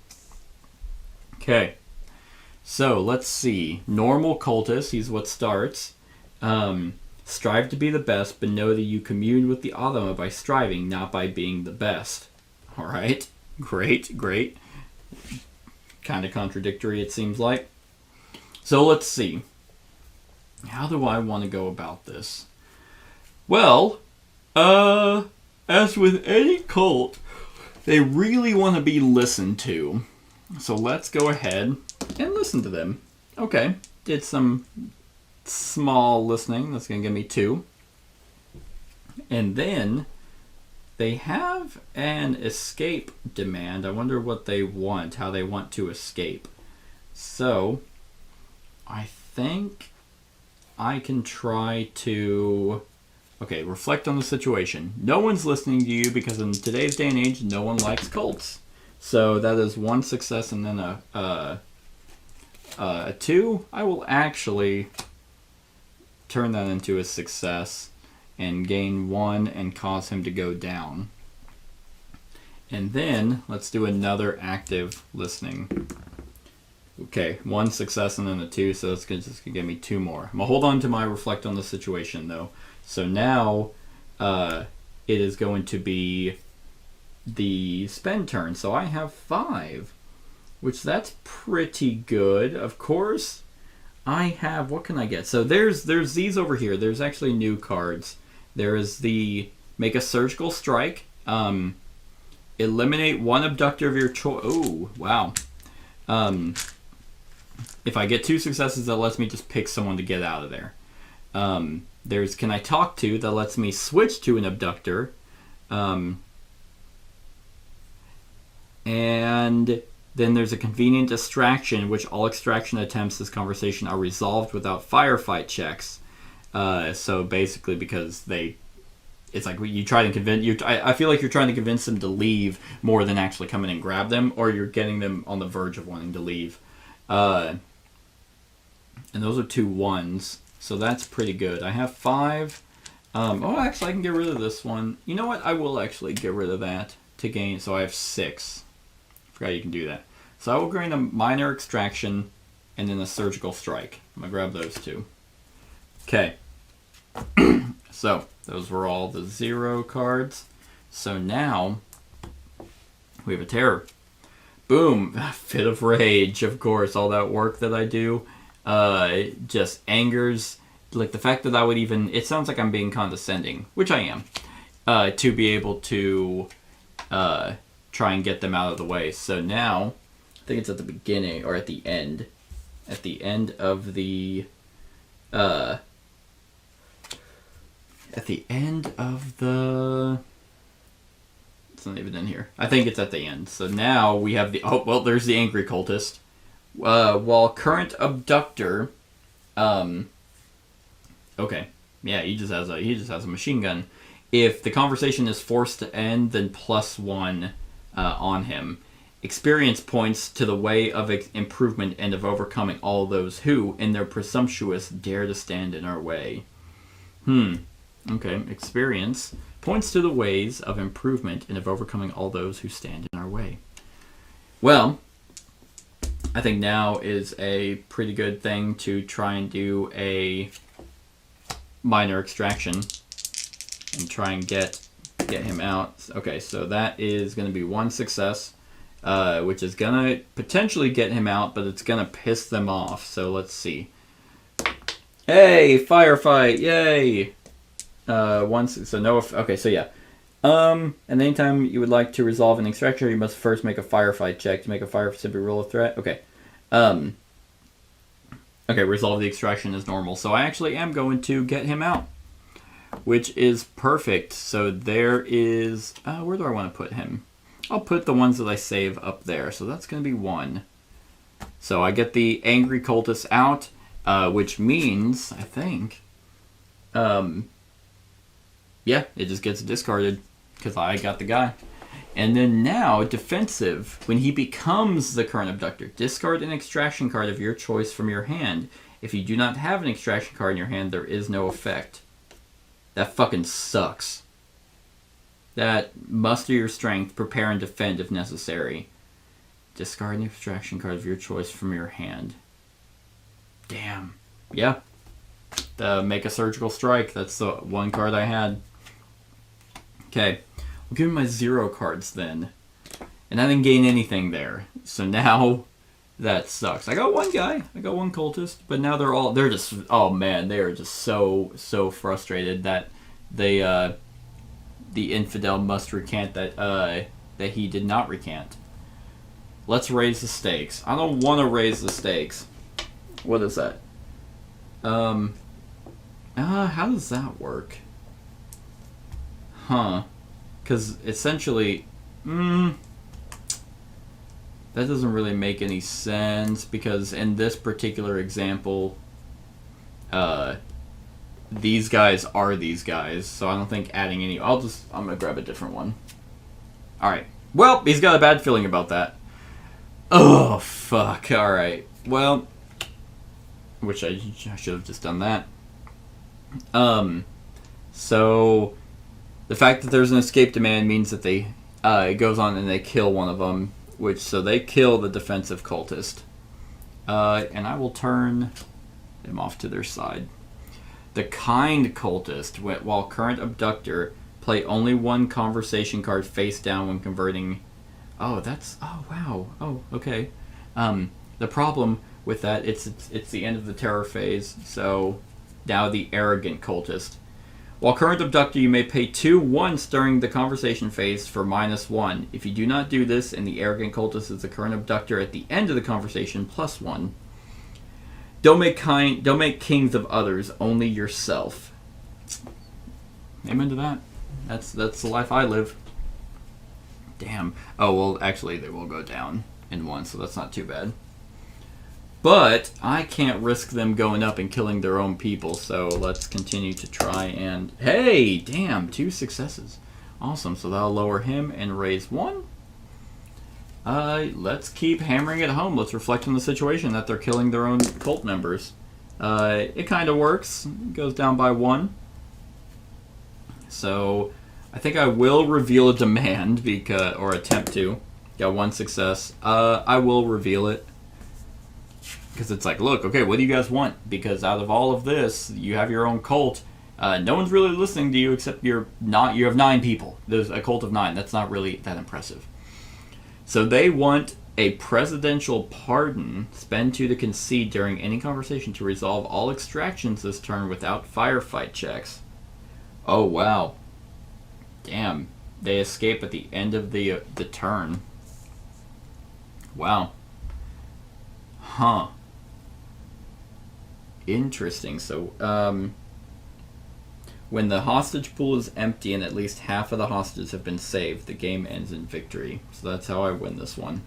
Okay. So, let's see. Normal cultist, he's what starts. Strive to be the best, but know that you commune with the Automa by striving, not by being the best. Alright. Great, great. Kind of contradictory, it seems like. So, let's see. How do I want to go about this? Well, as with any cult, they really want to be listened to. So let's go ahead and listen to them. Okay, did some small listening. That's going to give me 2. And then they have an escape demand. I wonder what they want, how they want to escape. So, I think I can try to... Okay, reflect on the situation. No one's listening to you because in today's day and age, no one likes cults. So that is 1 success and then a 2. I will actually turn that into a success and gain 1 and cause him to go down. And then let's do another active listening. Okay, 1 success and then a 2, so it's just gonna give me 2 more. I'm gonna hold on to my reflect on the situation though. So now it is going to be the spend turn. So I have 5, which that's pretty good. Of course, I have, what can I get? So there's these over here. There's actually new cards. There is the make a surgical strike. Eliminate 1 abductor of your choice. Oh, wow. If I get 2 successes, that lets me just pick someone to get out of there. There's Can I Talk To that lets me switch to an abductor. And then there's a Convenient Distraction, which all extraction attempts this conversation are resolved without firefight checks. So basically because it's like you try to convince... I feel like you're trying to convince them to leave more than actually come in and grab them, or you're getting them on the verge of wanting to leave. And those are 2 1s. So that's pretty good. I have 5. Actually, I can get rid of this one. You know what? I will actually get rid of that to gain. So I have 6. Forgot you can do that. So I will gain a minor extraction and then a surgical strike. I'm going to grab those 2. Okay. So those were all the 0 cards. So now we have a terror. Boom. Fit of rage, of course. All that work that I do. Just angers, like the fact that I would even, it sounds like I'm being condescending, which I am, to be able to try and get them out of the way. So now, I think it's at the beginning, or at the end of the, it's not even in here. I think it's at the end. So now we have there's the angry cultist. While current abductor, okay, yeah, he just has a machine gun. If the conversation is forced to end, then +1 on him. Experience points to the way of improvement and of overcoming all those who, in their presumptuous, dare to stand in our way. Okay, experience points to the ways of improvement and of overcoming all those who stand in our way. Well, I think now is a pretty good thing to try and do a minor extraction and try and get him out. Okay, so that is going to be 1 success, which is going to potentially get him out, but it's going to piss them off. So let's see. Hey, firefight! Yay! Okay, so yeah. And anytime you would like to resolve an extraction, you must first make a firefight check. To make a firefight, simply roll a threat. Okay. Okay, resolve the extraction as normal. So I actually am going to get him out, which is perfect. So there is... where do I want to put him? I'll put the ones that I save up there. So that's going to be 1. So I get the angry cultist out, which means, I think... yeah, it just gets discarded because I got the guy. And then now, defensive. When he becomes the current abductor, discard an extraction card of your choice from your hand. If you do not have an extraction card in your hand, there is no effect. That fucking sucks. That muster your strength, prepare and defend if necessary. Discard an extraction card of your choice from your hand. Damn. Yeah. Make a surgical strike. That's the one card I had. Okay. I'll give him my 0 cards then. And I didn't gain anything there. So now that sucks. I got one guy. I got one cultist. But now they're just, oh man, they are just so frustrated that they, the infidel must recant that he did not recant. Let's raise the stakes. I don't want to raise the stakes. What is that? How does that work? Huh. Because essentially, that doesn't really make any sense, because in this particular example, these guys are these guys, so I don't think adding any... I'm going to grab a different one. Alright. Well, he's got a bad feeling about that. Oh, fuck. Alright. Well, which I should have just done that. So the fact that there's an escape demand means that they it goes on and they kill one of them, so they kill the defensive cultist. And I will turn them off to their side. The kind cultist, while current abductor, play only one conversation card face down when converting. Oh, wow. Oh, okay. The problem with that, it's the end of the terror phase, so now the arrogant cultist. While current abductor, you may pay 2 once during the conversation phase for -1. If you do not do this, and the arrogant cultist is the current abductor at the end of the conversation, +1. Don't make kings of others, only yourself. Amen to that. That's the life I live. Damn. Oh, well, actually, they will go down in 1, so that's not too bad. But I can't risk them going up and killing their own people, so let's continue to try and... Hey! Damn, 2 successes. Awesome, so that'll lower him and raise 1. Let's keep hammering it home. Let's reflect on the situation that they're killing their own cult members. It kind of works. It goes down by 1. So I think I will reveal a demand, or attempt to. Got 1 success. I will reveal it. Because it's like, look, okay, what do you guys want? Because out of all of this, you have your own cult. No one's really listening to you except you have 9 people. There's a cult of 9. That's not really that impressive. So they want a presidential pardon. Spend 2 to concede during any conversation to resolve all extractions this turn without firefight checks. Oh, wow. Damn. They escape at the end of the turn. Wow. Huh. Interesting. So, when the hostage pool is empty and at least half of the hostages have been saved, the game ends in victory. So that's how I win this one.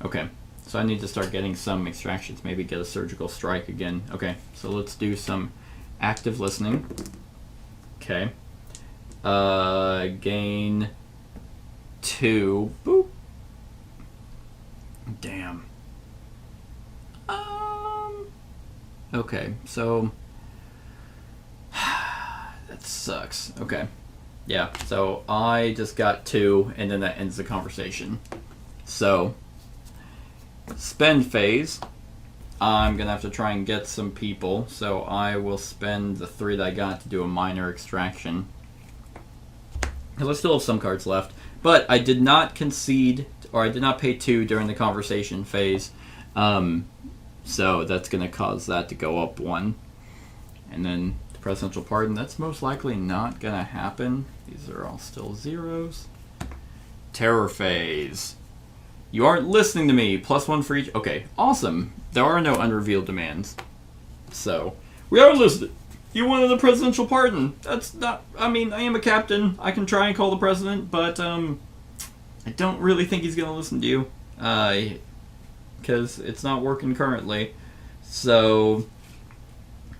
Okay. So I need to start getting some extractions. Maybe get a surgical strike again. Okay. So let's do some active listening. Okay. Gain 2. Boop. Damn. Okay, so that sucks. Okay. Yeah, so I just got 2, and then that ends the conversation. So, spend phase. I'm going to have to try and get some people, so I will spend the 3 that I got to do a minor extraction. Because I still have some cards left. But I did not concede, or I did not pay 2 during the conversation phase. So that's going to cause that to go up 1. And then the presidential pardon, that's most likely not going to happen. These are all still 0s. Terror phase. You aren't listening to me. +1 for each. Okay, awesome. There are no unrevealed demands. So, we are listening. You wanted the presidential pardon. That's not... I mean, I am a captain. I can try and call the president, but I don't really think he's going to listen to you. Because it's not working currently. So,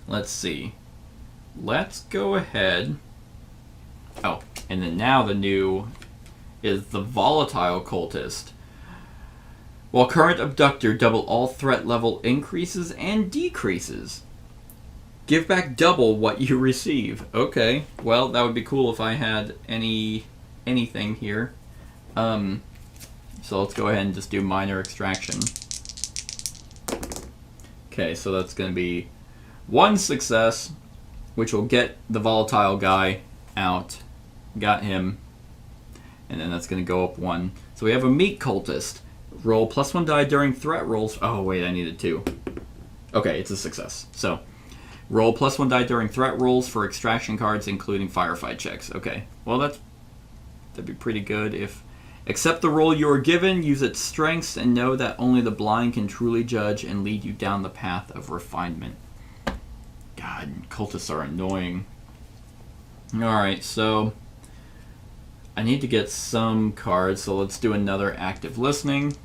let's see. Let's go ahead. Oh, and then now the new is the volatile cultist. While current abductor, double all threat level increases and decreases. Give back double what you receive. Okay. Well, that would be cool if I had anything here. So let's go ahead and just do minor extraction. Okay, so that's going to be 1 success, which will get the volatile guy out. Got him. And then that's going to go up 1. So we have a meat cultist. Roll +1 die during threat rolls. Oh, wait, I needed 2. Okay, it's a success. So, roll +1 die during threat rolls for extraction cards, including firefight checks. Okay, well, that'd be pretty good if... Accept the role you are given, use its strengths, and know that only the blind can truly judge and lead you down the path of refinement. God, cultists are annoying. Alright, so... I need to get some cards, so let's do another active listening.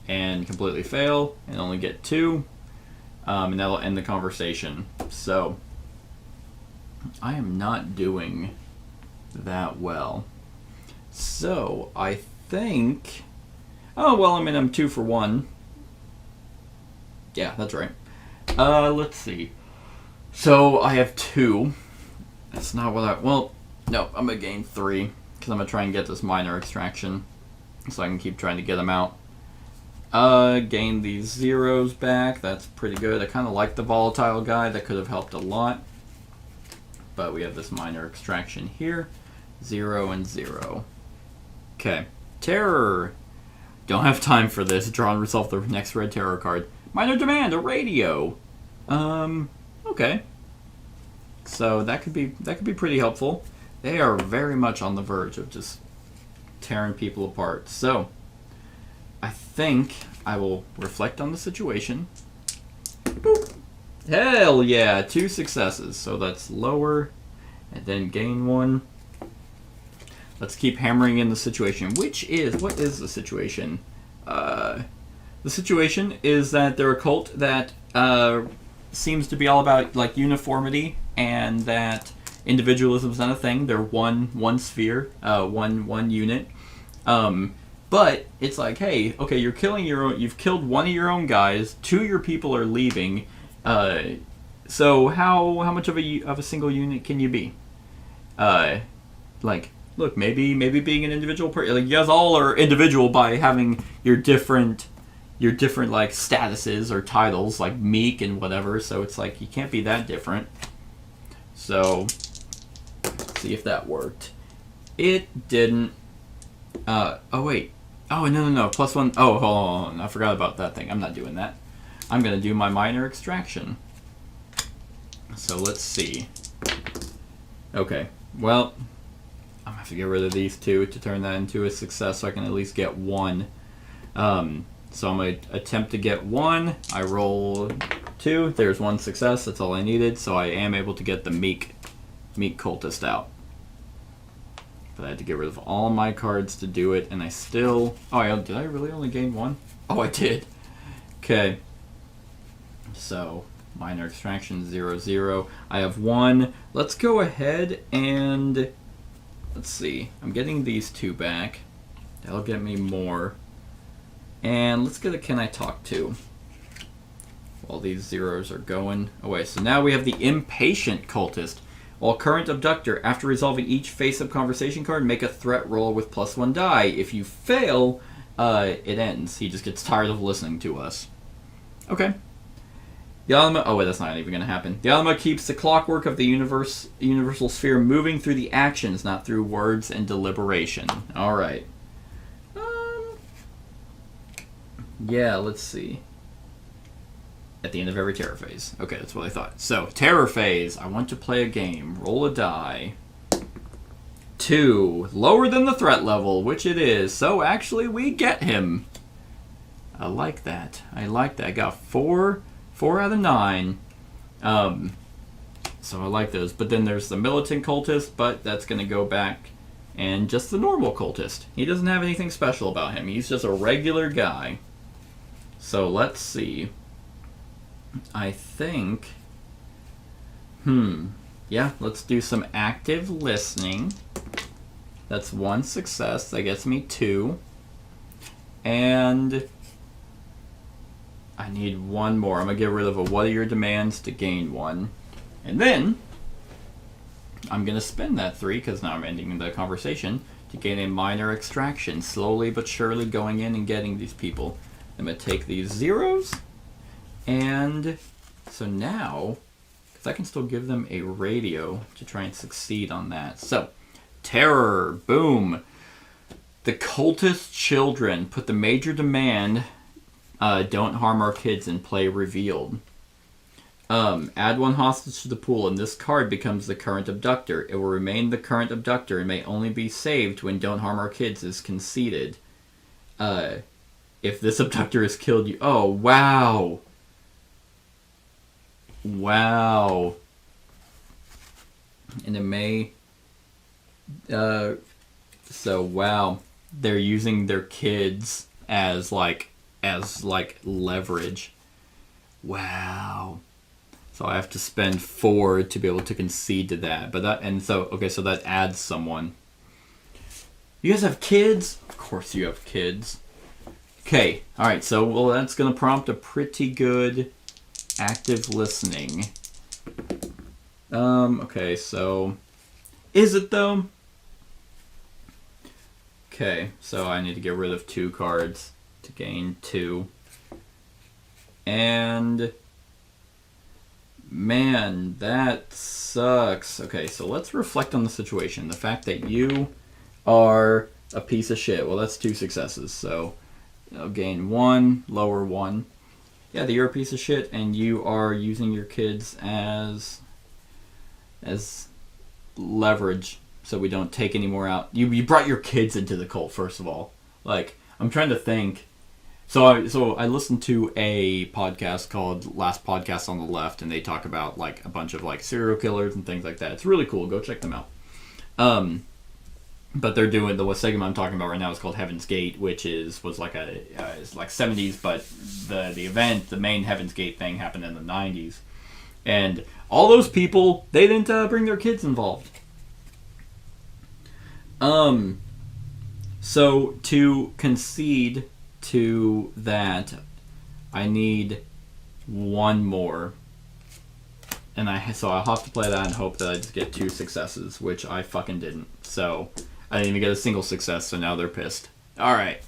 And completely fail, and only get 2. And that'll end the conversation. So, I am not doing that well. So, I think... Oh, well, I mean, I'm 2 for 1. Yeah, that's right. Let's see. So, I have 2. That's not what I... Well, no, I'm going to gain 3. Because I'm going to try and get this minor extraction. So I can keep trying to get them out. Gain these zeros back. That's pretty good. I kind of like the volatile guy. That could have helped a lot. But we have this minor extraction here. 0 and 0. Okay. Terror. Don't have time for this. Draw and resolve the next red terror card. Minor demand, a radio. Okay. So that could be pretty helpful. They are very much on the verge of just tearing people apart. So I think I will reflect on the situation. Boop. Hell yeah, 2 successes. So that's lower and then gain 1. Let's keep hammering in the situation, what is the situation? The situation is that they're a cult that seems to be all about like uniformity and that individualism is not a thing. They're one sphere, one unit. But it's like, hey, okay, you've killed one of your own guys. 2 of your people are leaving. So how much of a single unit can you be? Like, look, maybe being an individual person, like you guys all are individual by having your different like statuses or titles, like meek and whatever. So it's like you can't be that different. So let's see if that worked. It didn't. Oh wait. Oh no. +1. Oh, hold on. I forgot about that thing. I'm not doing that. I'm gonna do my minor extraction. So let's see. Okay. Well, I'm gonna have to get rid of these 2 to turn that into a success, so I can at least get 1. So I'm gonna attempt to get 1. I roll 2. There's 1 success. That's all I needed. So I am able to get the meek cultist out. But I had to get rid of all my cards to do it, and I still... Oh, did I really only gain 1? Oh, I did. Okay. So, minor extraction, 0, 0. I have 1. Let's go ahead and... Let's see. I'm getting these 2 back. That'll get me more. And let's get a Can I Talk To? While these zeros are going away. So now we have the Impatient Cultist. While current abductor, after resolving each face-up conversation card, make a threat roll with +1 die. If you fail, it ends. He just gets tired of listening to us. Okay. The Alma... Oh, wait, that's not even going to happen. The Alma keeps the clockwork of the universal sphere moving through the actions, not through words and deliberation. All right. Yeah, let's see. At the end of every terror phase. Okay, that's what I thought. So, terror phase. I want to play a game. Roll a die. 2. Lower than the threat level, which it is. So, actually, we get him. I like that. I got 4 out of 9. So I like those. But then there's the militant cultist, but that's going to go back. And just the normal cultist. He doesn't have anything special about him. He's just a regular guy. So let's see. I think... Yeah, let's do some active listening. That's 1 success. That gets me 2. And... I need 1 more. I'm going to get rid of a what are your demands to gain 1. And then I'm going to spend that 3, because now I'm ending the conversation, to gain a minor extraction, slowly but surely going in and getting these people. I'm going to take these zeros, and so now, because I can still give them a radio to try and succeed on that. So, terror, boom. The cultist children put the major demand, don't harm our kids, in play revealed. Add 1 hostage to the pool, and this card becomes the current abductor. It will remain the current abductor and may only be saved when don't harm our kids is conceded. If this abductor is killed, you... Oh, wow. Wow. And it may... So, wow. They're using their kids as leverage. Wow. So I have to spend 4 to be able to concede to that. But so that adds someone. You guys have kids? Of course you have kids. Okay, alright, so that's gonna prompt a pretty good active listening. Okay, so is it though? Okay, so I need to get rid of 2 cards to gain 2. And man, that sucks. Okay, so let's reflect on the situation. The fact that you are a piece of shit. Well, that's 2 successes, so I'll gain 1, lower 1. Yeah, that you're a piece of shit, and you are using your kids as leverage, so we don't take any more out. You brought your kids into the cult, first of all. Like, I'm trying to think. So I listened to a podcast called Last Podcast on the Left, and they talk about like a bunch of like serial killers and things like that. It's really cool. Go check them out. But they're doing the segment I'm talking about right now is called Heaven's Gate, which was like it's like 70s, but the main Heaven's Gate thing happened in the 90s, and all those people, they didn't bring their kids involved. So to concede to that, I need 1 more, and so I'll have to play that and hope that I just get 2 successes, which I fucking didn't. So I didn't even get a single success, so now they're pissed. All right.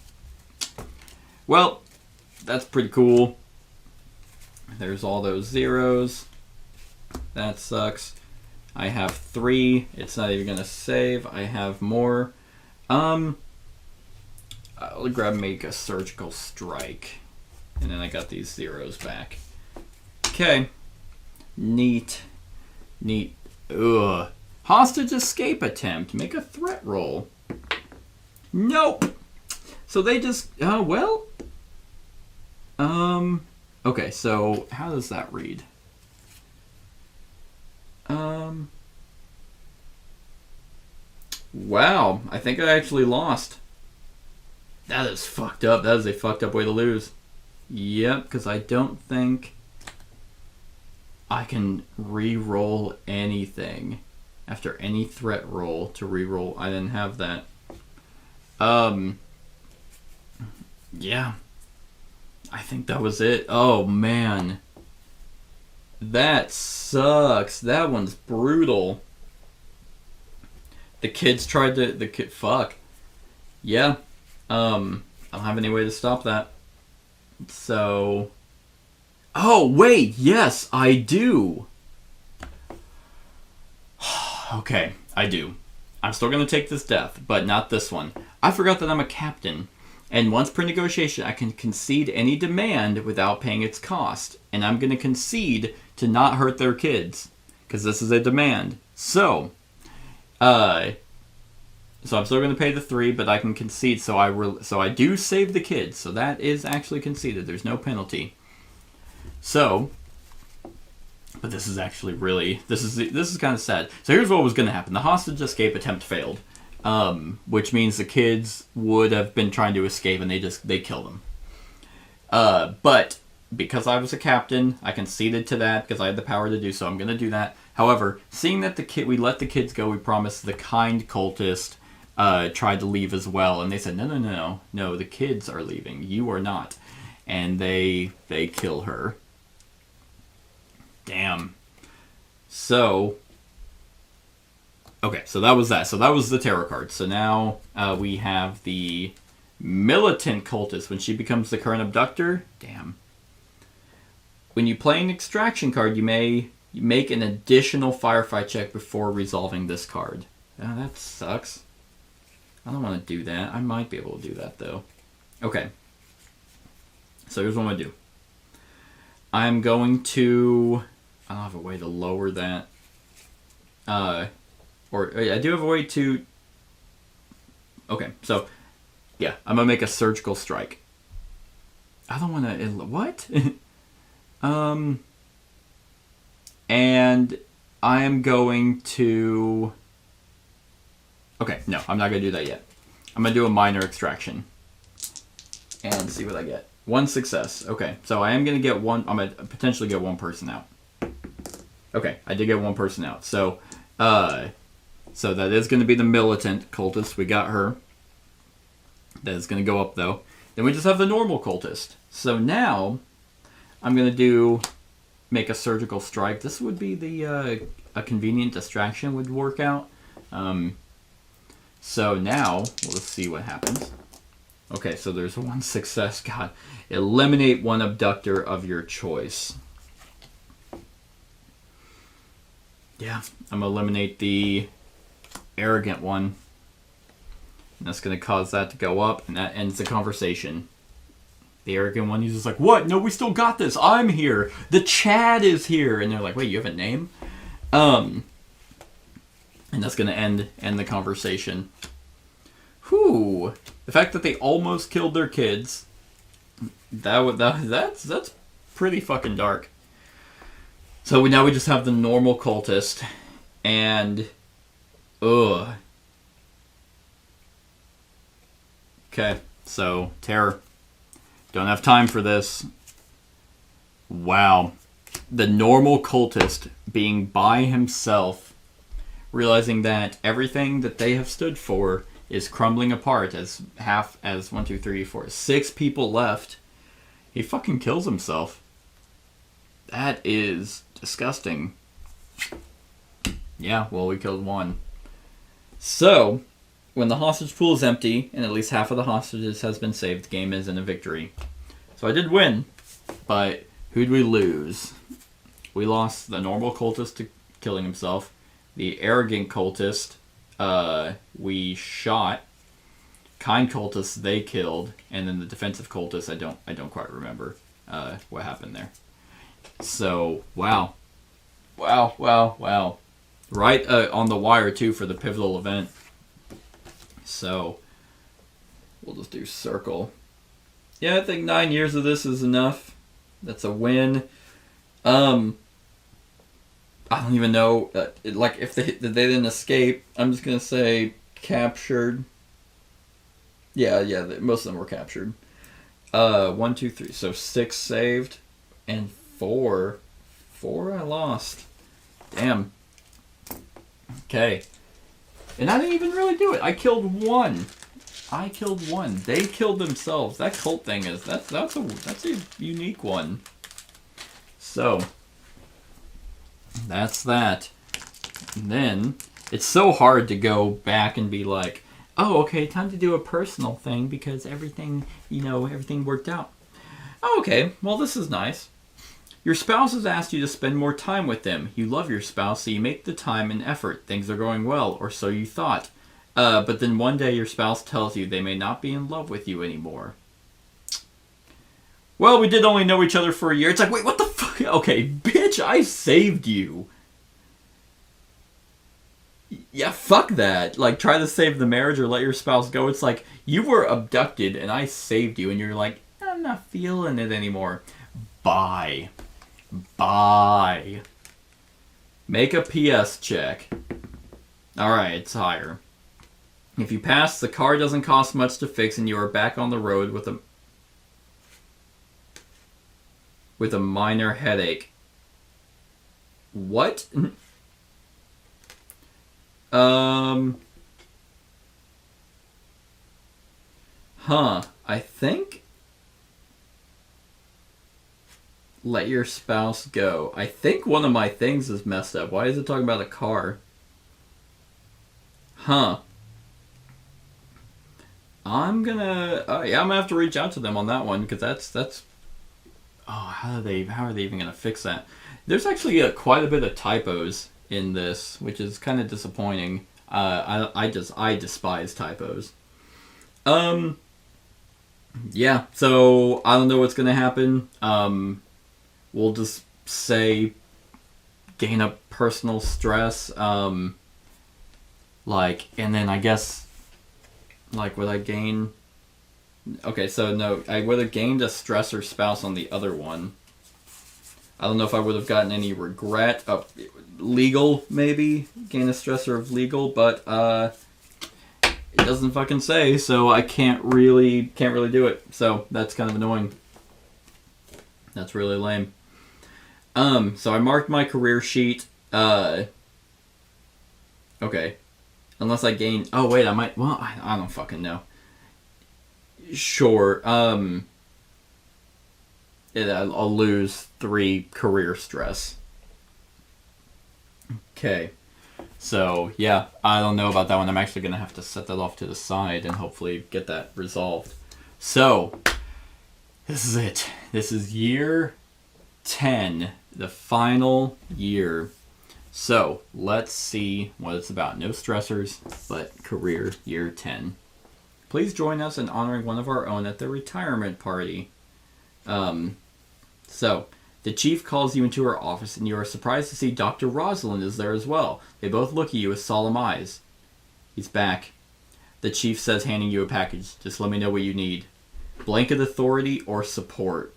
Well, that's pretty cool. There's all those zeros. That sucks. I have 3. It's not even gonna save. I have more. I'll make a surgical strike. And then I got these zeros back. Okay. Neat. Ugh. Hostage escape attempt. Make a threat roll. Nope. So they just... Okay, so how does that read? Wow. I think I actually lost. That is fucked up. That is a fucked up way to lose. Yep, because I don't think I can re-roll anything after any threat roll to re-roll. I didn't have that. Yeah. I think that was it. Oh, man. That sucks. That one's brutal. The kids tried to... Fuck. Yeah. I don't have any way to stop that. So... Oh, wait. Yes, I do. Okay, I do. I'm still going to take this death, but not this one. I forgot that I'm a captain. And once per negotiation, I can concede any demand without paying its cost. And I'm going to concede to not hurt their kids. Because this is a demand. So I'm still going to pay the 3, but I can concede. So I do save the kids. So that is actually conceded. There's no penalty. So... But this is actually really... This is kind of sad. So here's what was going to happen. The hostage escape attempt failed. Which means the kids would have been trying to escape and they killed them. But because I was a captain, I conceded to that because I had the power to do so. I'm going to do that. However, seeing that we let the kids go, we promised the kind cultist tried to leave as well. And they said, no, the kids are leaving. You are not. And they kill her. Damn. So, okay, so that was that. So that was the tarot card. So now we have the militant cultist. When she becomes the current abductor, damn. When you play an extraction card, you may make an additional firefight check before resolving this card. Oh, that sucks. I don't want to do that. I might be able to do that, though. Okay. So here's what I'm going to do. I'm going to... I don't have a way to lower that. Or I do have a way to... Okay, so... Yeah, I'm going to make a surgical strike. I don't want to... What? And I am going to... Okay, no, I'm not going to do that yet. I'm going to do a minor extraction. And see what I get. 1 success. Okay, so I am going to get one... I'm going to potentially get one person out. Okay, I did get one person out. So that is going to be the militant cultist. We got her. That is going to go up, though. Then we just have the normal cultist. So now, I'm going to make a surgical strike. This would be a convenient distraction would work out. So now, let's see what happens. Okay, so there's 1 success. God, eliminate 1 abductor of your choice. Yeah, I'm going to eliminate the arrogant one. And that's going to cause that to go up, and that ends the conversation. The arrogant one, he's just like, what? No, we still got this. I'm here. The Chad is here. And they're like, wait, you have a name? And that's going to end the conversation. Whew. The fact that they almost killed their kids, that's pretty fucking dark. So now we just have the normal cultist, and ugh. Okay, so terror. Don't have time for this. Wow. The normal cultist being by himself, realizing that everything that they have stood for is crumbling apart as 6 people left. He fucking kills himself. That is disgusting. Yeah, well, we killed 1. So, when the hostage pool is empty and at least half of the hostages has been saved, the game is in a victory. So I did win, but who'd we lose? We lost the normal cultist to killing himself. The arrogant cultist, we shot. Kind cultists, they killed. And then the defensive cultist, I don't quite remember what happened there. So, wow. Wow. Right on the wire, too, for the pivotal event. So, we'll just do circle. Yeah, I think 9 years of this is enough. That's a win. I don't even know. If they didn't escape, I'm just going to say captured. Yeah, most of them were captured. 1, 2, 3. So 6 saved. And 4 I lost. Damn. Okay. And I didn't even really do it. I killed 1. They killed themselves. That cult thing that's a unique one. So that's that. And then it's so hard to go back and be like, oh, okay, time to do a personal thing because everything worked out. Oh, okay, well, this is nice. Your spouse has asked you to spend more time with them. You love your spouse, so you make the time and effort. Things are going well, or so you thought. But then one day your spouse tells you they may not be in love with you anymore. Well, we did only know each other for a year. It's like, wait, what the fuck? Okay, bitch, I saved you. Yeah, fuck that. Like, try to save the marriage or let your spouse go. It's like, you were abducted and I saved you, and you're like, I'm not feeling it anymore. Bye. Make a PS check. Alright, it's higher. If you pass, the car doesn't cost much to fix and you are back on the road with a minor headache. What? I think Let your spouse go. I think one of my things is messed up. Why is it talking about a car? Huh. I'm gonna have to reach out to them on that one, because that's how are they even gonna fix that? There's actually quite a bit of typos in this, which is kind of disappointing. I despise typos. Yeah, so I don't know what's gonna happen. We'll just say gain up personal stress. And then I guess, would I gain... Okay, so no, I would have gained a stressor spouse on the other one. I don't know if I would have gotten any regret. Legal, maybe? Gain a stressor of legal, but it doesn't fucking say, so I can't really do it. So that's kind of annoying. That's really lame. So I marked my career sheet. Okay. Unless I gain... Oh, wait, I might... Well, I don't fucking know. Sure. I'll lose 3 career stress. Okay. So, yeah, I don't know about that one. I'm actually going to have to set that off to the side and hopefully get that resolved. So, this is it. This is year 10, the final year. So, let's see what it's about. No stressors, but career year 10. Please join us in honoring one of our own at the retirement party. So, the chief calls you into her office, and you are surprised to see Dr. Rosalind is there as well. They both look at you with solemn eyes. He's back. The chief says, handing you a package. Just let me know what you need. Blanket authority or support.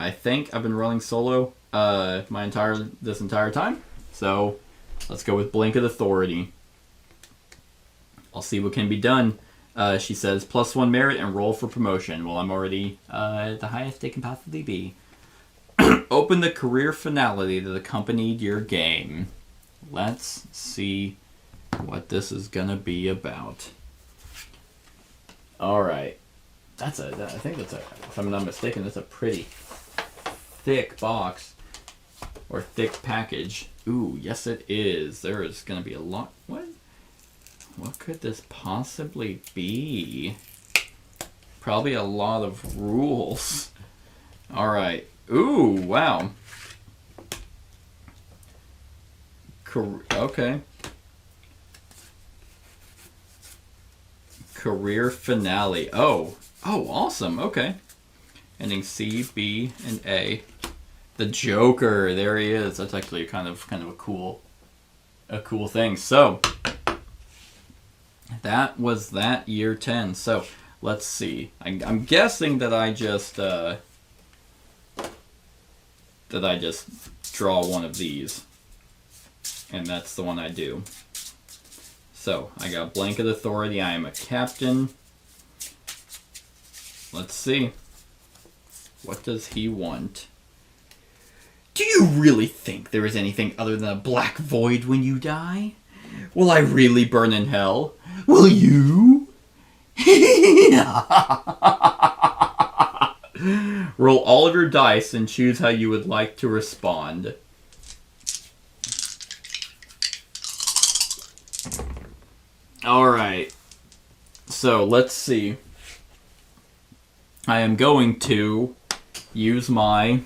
I think I've been running solo this entire time. So, let's go with blanket authority. I'll see what can be done. She says, +1 merit and roll for promotion. Well, I'm already the highest it can possibly be. Open the career finality that accompanied your game. Let's see what this is going to be about. Alright. I think if I'm not mistaken, that's a pretty thick box. Or thick package. Ooh, yes it is. There is going to be a lot... What could this possibly be? Probably a lot of rules. Alright. Ooh, wow. Okay. Career finale. Oh, awesome. Okay. Ending C, B, and A. The Joker. There he is. That's actually kind of a cool thing. So... that was that year 10. So, let's see. I'm guessing that I just draw one of these. And that's the one I do. So, I got blanket authority. I am a captain. Let's see. What does he want? Do you really think there is anything other than a black void when you die? Will I really burn in hell? Will you? Roll all of your dice and choose how you would like to respond. Alright. So, let's see. I am going to use my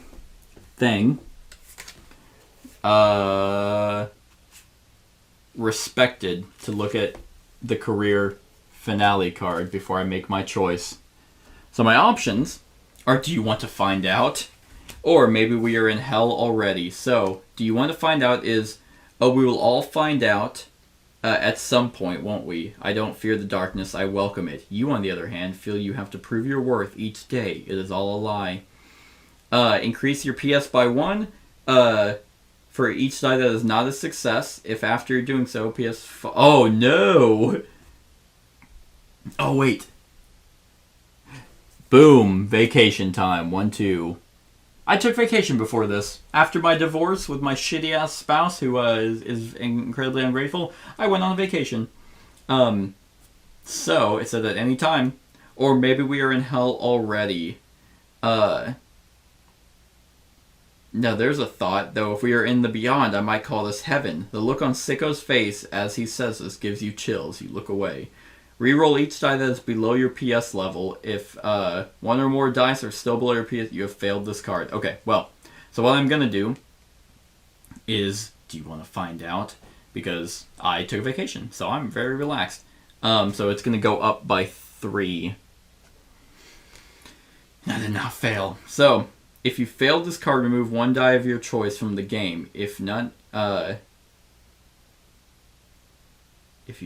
thing. Respected to look at the career finale card before I make my choice. So my options are, do you want to find out? Or maybe we are in hell already. So, do you want to find out is, we will all find out at some point, won't we? I don't fear the darkness, I welcome it. You, on the other hand, feel you have to prove your worth each day. It is all a lie. Increase your PS by 1. For each die that is not a success, if after doing so, PS... Oh, no! Oh, wait. Boom. Vacation time. 1, 2. I took vacation before this. After my divorce with my shitty-ass spouse, who is incredibly ungrateful, I went on a vacation. So, it said at any time. Or maybe we are in hell already. Now, there's a thought, though if we are in the beyond, I might call this heaven. The look on Sicko's face as he says this gives you chills. You look away. Reroll each die that is below your PS level. If one or more dice are still below your PS, you have failed this card. Okay, well, so what I'm going to do is, do you want to find out? Because I took a vacation, so I'm very relaxed. So it's going to go up by 3. I did not fail. So, if you failed this card, remove 1 die of your choice from the game. If you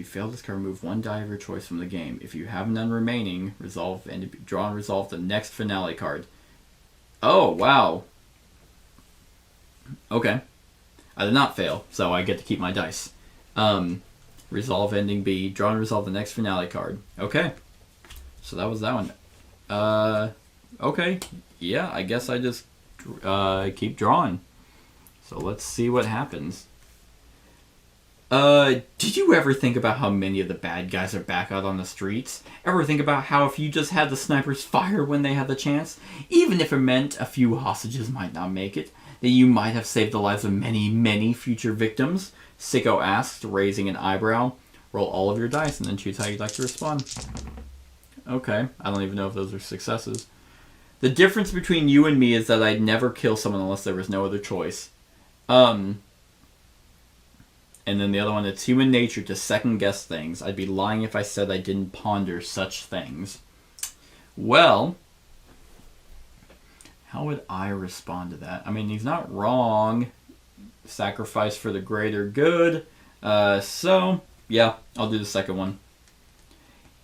failed this card, remove 1 die of your choice from the game. If you have none remaining, resolve and draw and resolve the next finale card. Oh, wow. Okay. I did not fail, so I get to keep my dice. Resolve ending B. Draw and resolve the next finale card. Okay. So that was that one. Okay. Yeah, I guess I just keep drawing. So let's see what happens. Did you ever think about how many of the bad guys are back out on the streets? Ever think about how if you just had the snipers fire when they had the chance, even if it meant a few hostages might not make it, that you might have saved the lives of many, many future victims? Sicko asked, raising an eyebrow. Roll all of your dice and then choose how you'd like to respond. Okay, I don't even know if those are successes. The difference between you and me is that I'd never kill someone unless there was no other choice. And then the other one, it's human nature to second guess things. I'd be lying if I said I didn't ponder such things. Well, how would I respond to that? I mean, he's not wrong. Sacrifice for the greater good. So, yeah, I'll do the second one.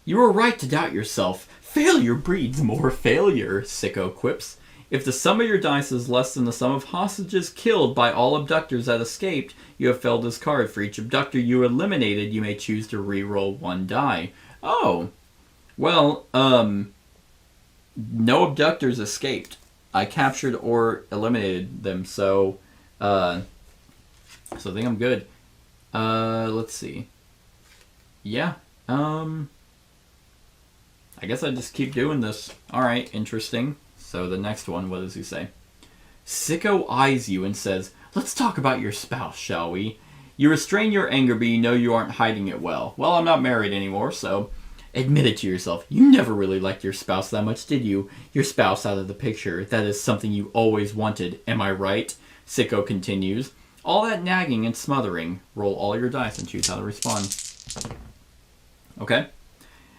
You were right to doubt yourself. Failure breeds more failure, Sicko quips. If the sum of your dice is less than the sum of hostages killed by all abductors that escaped, you have failed this card. For each abductor you eliminated, you may choose to re-roll 1 die. Oh. Well, no abductors escaped. I captured or eliminated them, so I think I'm good. Let's see. Yeah, I guess I just keep doing this. Alright, interesting. So the next one, what does he say? Sicko eyes you and says, let's talk about your spouse, shall we? You restrain your anger, but you know you aren't hiding it well. Well, I'm not married anymore, so admit it to yourself. You never really liked your spouse that much, did you? Your spouse out of the picture. That is something you always wanted. Am I right? Sicko continues. All that nagging and smothering. Roll all your dice and choose how to respond. Okay.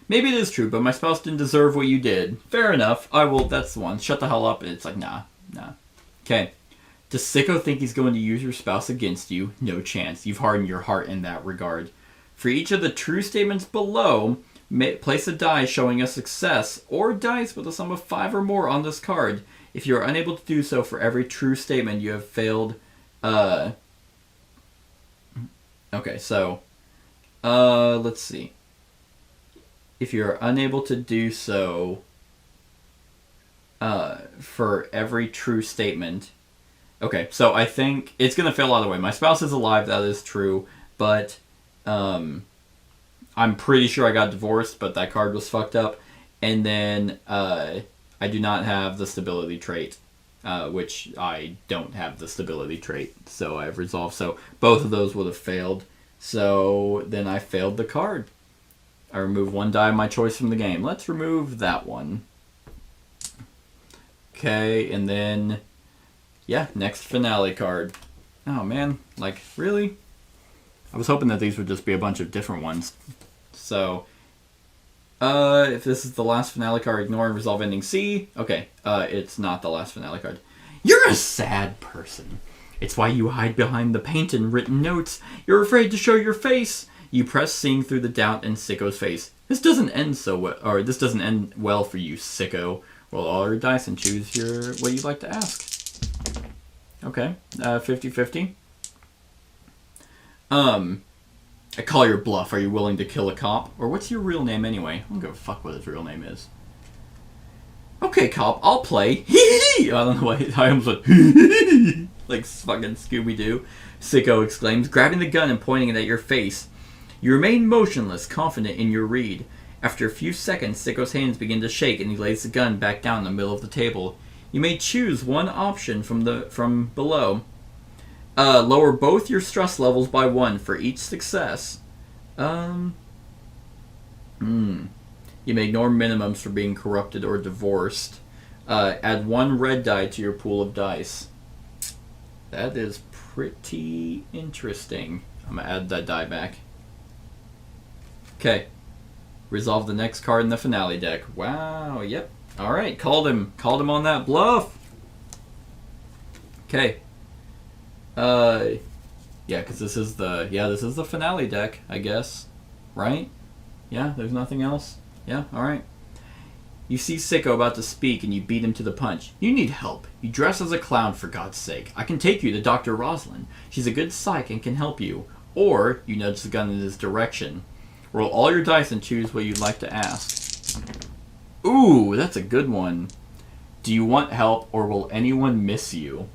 Maybe it is true, but my spouse didn't deserve what you did. Fair enough. I will. That's the one. Shut the hell up. And it's like, nah. Okay. Does Sicko think he's going to use your spouse against you? No chance. You've hardened your heart in that regard. For each of the true statements below, place a die showing a success, or dice with a sum of 5 or more on this card. If you are unable to do so for every true statement, you have failed. Okay, so let's see. If you're unable to do so for every true statement. Okay, so I think it's going to fail either way. My spouse is alive, that is true, but I'm pretty sure I got divorced, but that card was fucked up. And then I do not have the stability trait, which I don't have the stability trait, so I have resolved. So both of those would have failed. So then I failed the card. I remove 1 die of my choice from the game. Let's remove that one. Okay, and then, yeah, next finale card. Oh man, like, really? I was hoping that these would just be a bunch of different ones. So, if this is the last finale card, ignore and resolve ending C. Okay, it's not the last finale card. You're a sad person. It's why you hide behind the paint and written notes. You're afraid to show your face. You press seeing through the doubt in Sicko's face. This doesn't end so well, or this doesn't end well for you, Sicko. Roll all your dice and choose what you'd like to ask. Okay, 50-50. I call your bluff. Are you willing to kill a cop? Or what's your real name anyway? I don't give a fuck what his real name is. Okay, cop, I'll play. Hee-hee! I don't know why I almost went hee-hee! Like fucking Scooby-Doo. Sicko exclaims, grabbing the gun and pointing it at your face. You remain motionless, confident in your read. After a few seconds, Sicko's hands begin to shake and he lays the gun back down in the middle of the table. You may choose one option from below. Lower both your stress levels by 1 for each success. You may ignore minimums for being corrupted or divorced. Add 1 red die to your pool of dice. That is pretty interesting. I'm going to add that die back. Okay. Resolve the next card in the finale deck. Wow, yep. Alright, called him. Called him on that bluff. Okay. Yeah, because this is the finale deck, I guess. Right? Yeah, there's nothing else? Yeah, alright. You see Sicko about to speak and you beat him to the punch. You need help. You dress as a clown, for God's sake. I can take you to Dr. Roslyn. She's a good psych and can help you. Or you nudge the gun in his direction. Roll all your dice and choose what you'd like to ask. Ooh, that's a good one. Do you want help or will anyone miss you?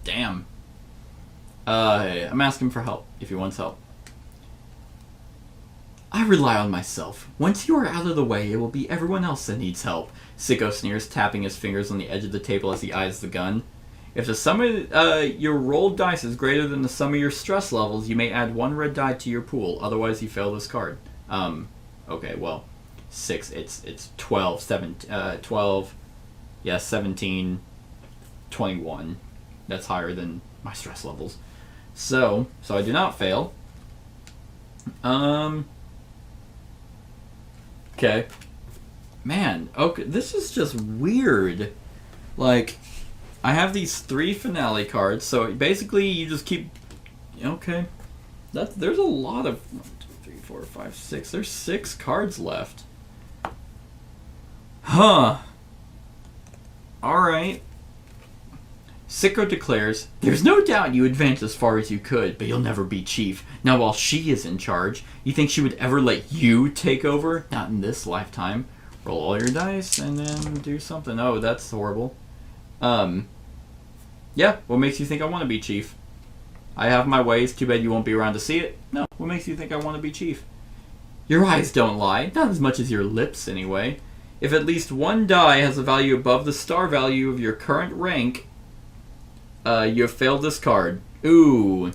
Damn. I'm asking for help, if he wants help. I rely on myself. Once you are out of the way, it will be everyone else that needs help. Sicko sneers, tapping his fingers on the edge of the table as he eyes the gun. If the sum of your rolled dice is greater than the sum of your stress levels, you may add 1 red die to your pool. Otherwise, you fail this card. Okay, well, 6. It's 12, 12. Yeah, 17, 21. That's higher than my stress levels. So I do not fail. Okay. Man, okay, this is just weird. Like, I have these 3 finale cards, so basically you just keep... Okay. There's a lot of... 1, 2, 3, 4, 5, 6. There's 6 cards left. Huh. Alright. Sicko declares, there's no doubt you advanced as far as you could, but you'll never be chief. Now while she is in charge, you think she would ever let you take over? Not in this lifetime. Roll all your dice and then do something. Oh, that's horrible. Yeah, what makes you think I want to be chief? I have my ways, too bad you won't be around to see it. No, what makes you think I want to be chief? Your eyes don't lie, not as much as your lips anyway. If at least 1 die has a value above the star value of your current rank, you have failed this card. Ooh.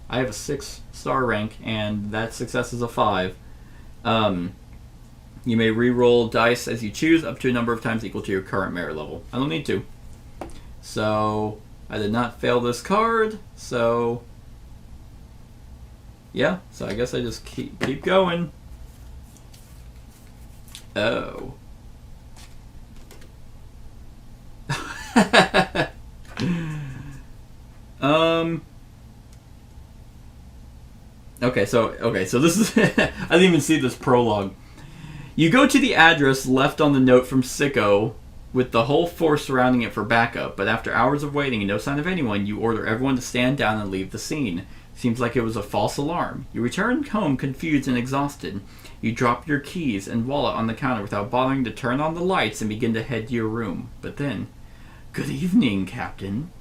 I have a 6-star rank, and that success is a 5. You may re-roll dice as you choose, up to a number of times equal to your current merit level. I don't need to. So, I did not fail this card, so... Yeah, so I guess I just keep going. Oh. Okay, so this is... I didn't even see this prologue. You go to the address left on the note from Sicko with the whole force surrounding it for backup, but after hours of waiting and no sign of anyone, you order everyone to stand down and leave the scene. Seems like it was a false alarm. You return home confused and exhausted. You drop your keys and wallet on the counter without bothering to turn on the lights and begin to head to your room. But then... Good evening, Captain.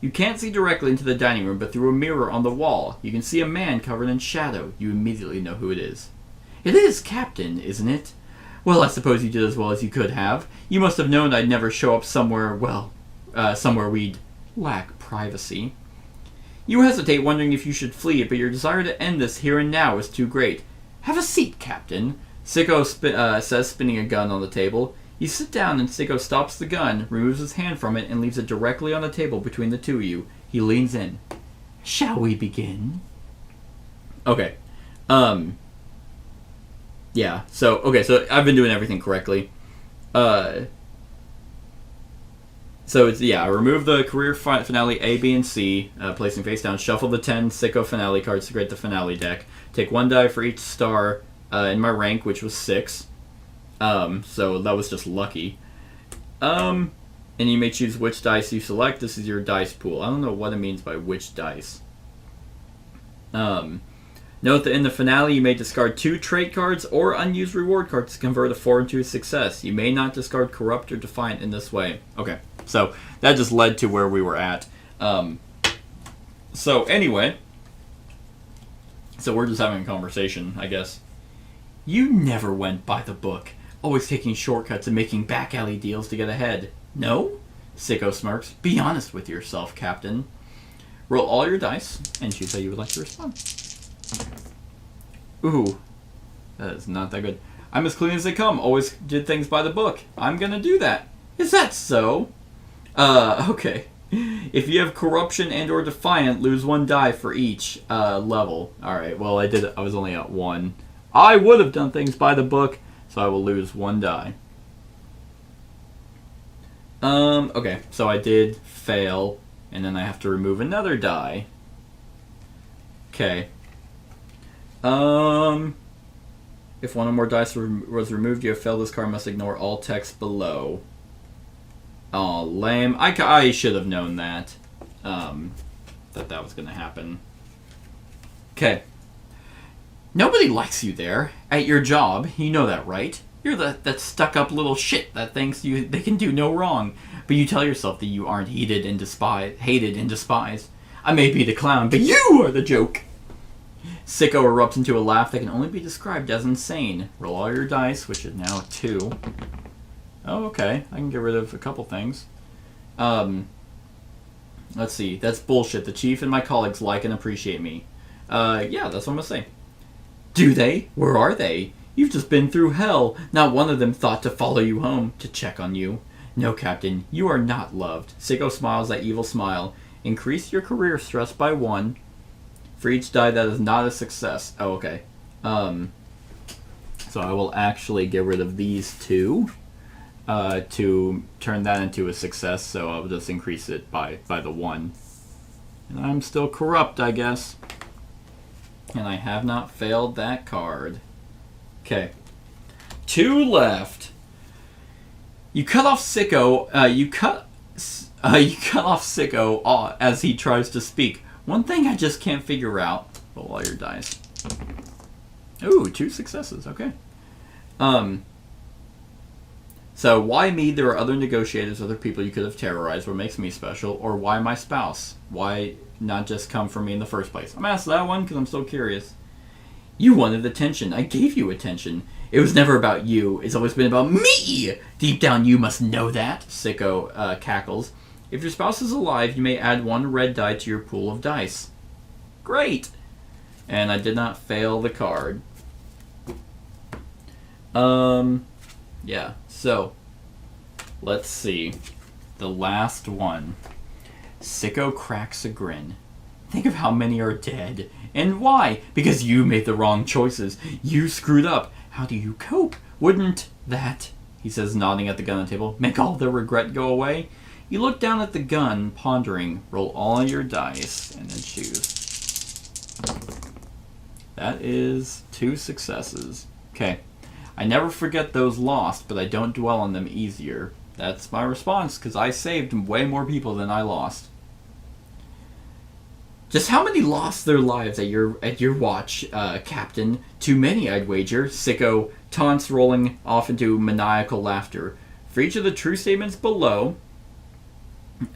You can't see directly into the dining room, but through a mirror on the wall, you can see a man covered in shadow. You immediately know who it is. It is Captain, isn't it? Well, I suppose you did as well as you could have. You must have known I'd never show up somewhere, well, somewhere we'd lack privacy. You hesitate, wondering if you should flee, but your desire to end this here and now is too great. Have a seat, Captain, Sicko says, spinning a gun on the table. You sit down and Sicko stops the gun, removes his hand from it, and leaves it directly on the table between the two of you. He leans in. Shall we begin? Okay. Yeah, so I've been doing everything correctly. So it's, yeah, remove the career finale A, B, and C, placing face down. Shuffle the 10 Sicko finale cards to create the finale deck. Take 1 die for each star in my rank, which was 6. So that was just lucky. And you may choose which dice you select. This is your dice pool. I don't know what it means by which dice. Note that in the finale you may discard 2 trait cards or unused reward cards to convert a 4 into a success. You may not discard Corrupt or Defiant in this way. Okay, so that just led to where we were at. So anyway, so we're just having a conversation, I guess. You never went by the book. Always taking shortcuts and making back alley deals to get ahead. No? Sicko smirks. Be honest with yourself, Captain. Roll all your dice and choose how you would like to respond. Ooh. That is not that good. I'm as clean as they come. Always did things by the book. I'm gonna do that. Is that so? Okay. If you have corruption and or defiant, lose 1 die for each level. Alright, well I was only at 1. I would have done things by the book, so I will lose 1 die. Okay, so I did fail, and then I have to remove another die. Okay. If one or more dice was removed, you have failed. This card must ignore all text below. Aw, lame. I should have known that. That was gonna happen. Okay. Nobody likes you there. At your job. You know that, right? You're that stuck-up little shit that thinks they can do no wrong. But you tell yourself that you aren't hated and despised. I may be the clown, but you are the joke. Sicko erupts into a laugh that can only be described as insane. Roll all your dice, which is now 2. Oh, okay. I can get rid of a couple things. Let's see. That's bullshit. The chief and my colleagues like and appreciate me. Yeah, that's what I'm gonna say. Do they? Where are they? You've just been through hell. Not one of them thought to follow you home, to check on you. No, Captain, you are not loved. Sicko smiles that evil smile. Increase your career stress by 1 for each die that is not a success. Oh, okay. So I will actually get rid of these 2 to turn that into a success, so I'll just increase it by the 1. And I'm still corrupt, I guess. And I have not failed that card. Okay. 2 left. You cut off Sicko. You cut off Sicko as he tries to speak. One thing I just can't figure out. Roll all your dice. Ooh, 2 successes. Okay. So why me? There are other negotiators, other people you could have terrorized. What makes me special? Or why my spouse? Why not just come for me in the first place? I'm asked that one because I'm still curious. You wanted attention. I gave you attention. It was never about you. It's always been about me. Deep down, you must know that. Sicko cackles. If your spouse is alive, you may add 1 red die to your pool of dice. Great. And I did not fail the card. Yeah. So, let's see. The last one. Sicko cracks a grin. Think of how many are dead. And why? Because you made the wrong choices. You screwed up. How do you cope? Wouldn't that, he says, nodding at the gun on the table, make all the regret go away? You look down at the gun, pondering. Roll all your dice, and then choose. That is 2 successes. Okay. I never forget those lost, but I don't dwell on them easier. That's my response, because I saved way more people than I lost. Just how many lost their lives at your watch, Captain? Too many, I'd wager. Sicko taunts, rolling off into maniacal laughter. For each of the true statements below,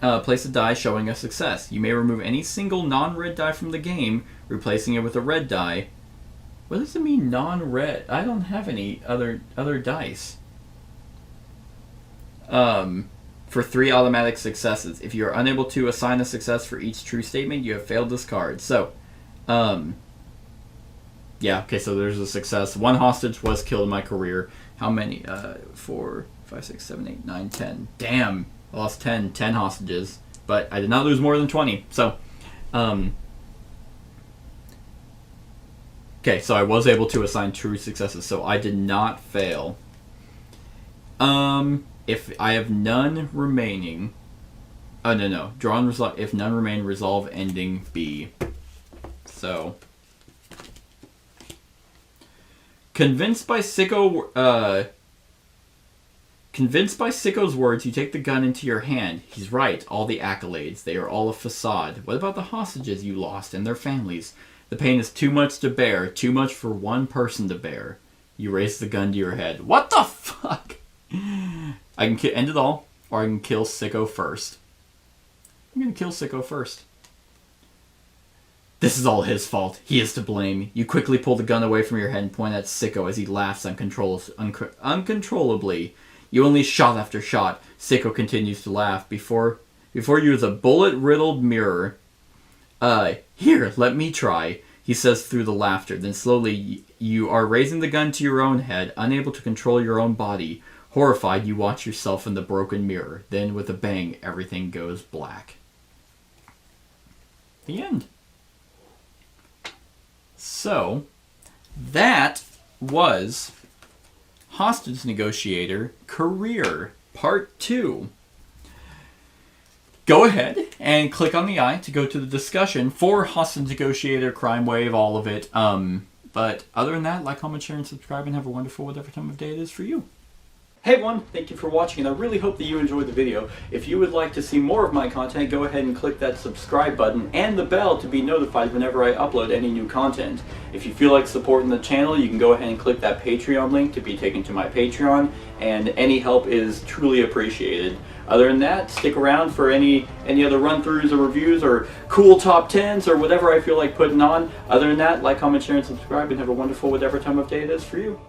place a die showing a success. You may remove any single non-red die from the game, replacing it with a red die. What does it mean, non-red? I don't have any other dice. For 3 automatic successes. If you are unable to assign a success for each true statement, you have failed this card. So, yeah, okay, so there's a success. 1 hostage was killed in my career. How many? 4, 5, 6, 7, 8, 9, 10. Damn, I lost 10 hostages. But I did not lose more than 20. So, okay, so I was able to assign true successes, so I did not fail. If I have none remaining... Oh, no. Draw and resolve. If none remain, resolve ending B. So... Convinced by Sicko's words, you take the gun into your hand. He's right. All the accolades. They are all a facade. What about the hostages you lost and their families? The pain is too much to bear. Too much for one person to bear. You raise the gun to your head. What the fuck? I can end it all, or I can kill Sicko first. I'm going to kill Sicko first. This is all his fault. He is to blame. You quickly pull the gun away from your head and point at Sicko as he laughs uncontrollably. You unleash shot after shot. Sicko continues to laugh. Before you is a bullet-riddled mirror. Here, let me try, he says through the laughter. Then slowly, you are raising the gun to your own head, unable to control your own body. Horrified, you watch yourself in the broken mirror. Then, with a bang, everything goes black. The end. So, that was Hostage Negotiator Career Part 2. Go ahead and click on the eye to go to the discussion for Hostage Negotiator, Crime Wave, all of it. But other than that, like, comment, share, and subscribe, and have a wonderful whatever time of day it is for you. Hey everyone, thank you for watching, and I really hope that you enjoyed the video. If you would like to see more of my content, go ahead and click that subscribe button and the bell to be notified whenever I upload any new content. If you feel like supporting the channel, you can go ahead and click that Patreon link to be taken to my Patreon, and any help is truly appreciated. Other than that, stick around for any other run-throughs or reviews or cool top 10s or whatever I feel like putting on. Other than that, like, comment, share, and subscribe, and have a wonderful whatever time of day it is for you.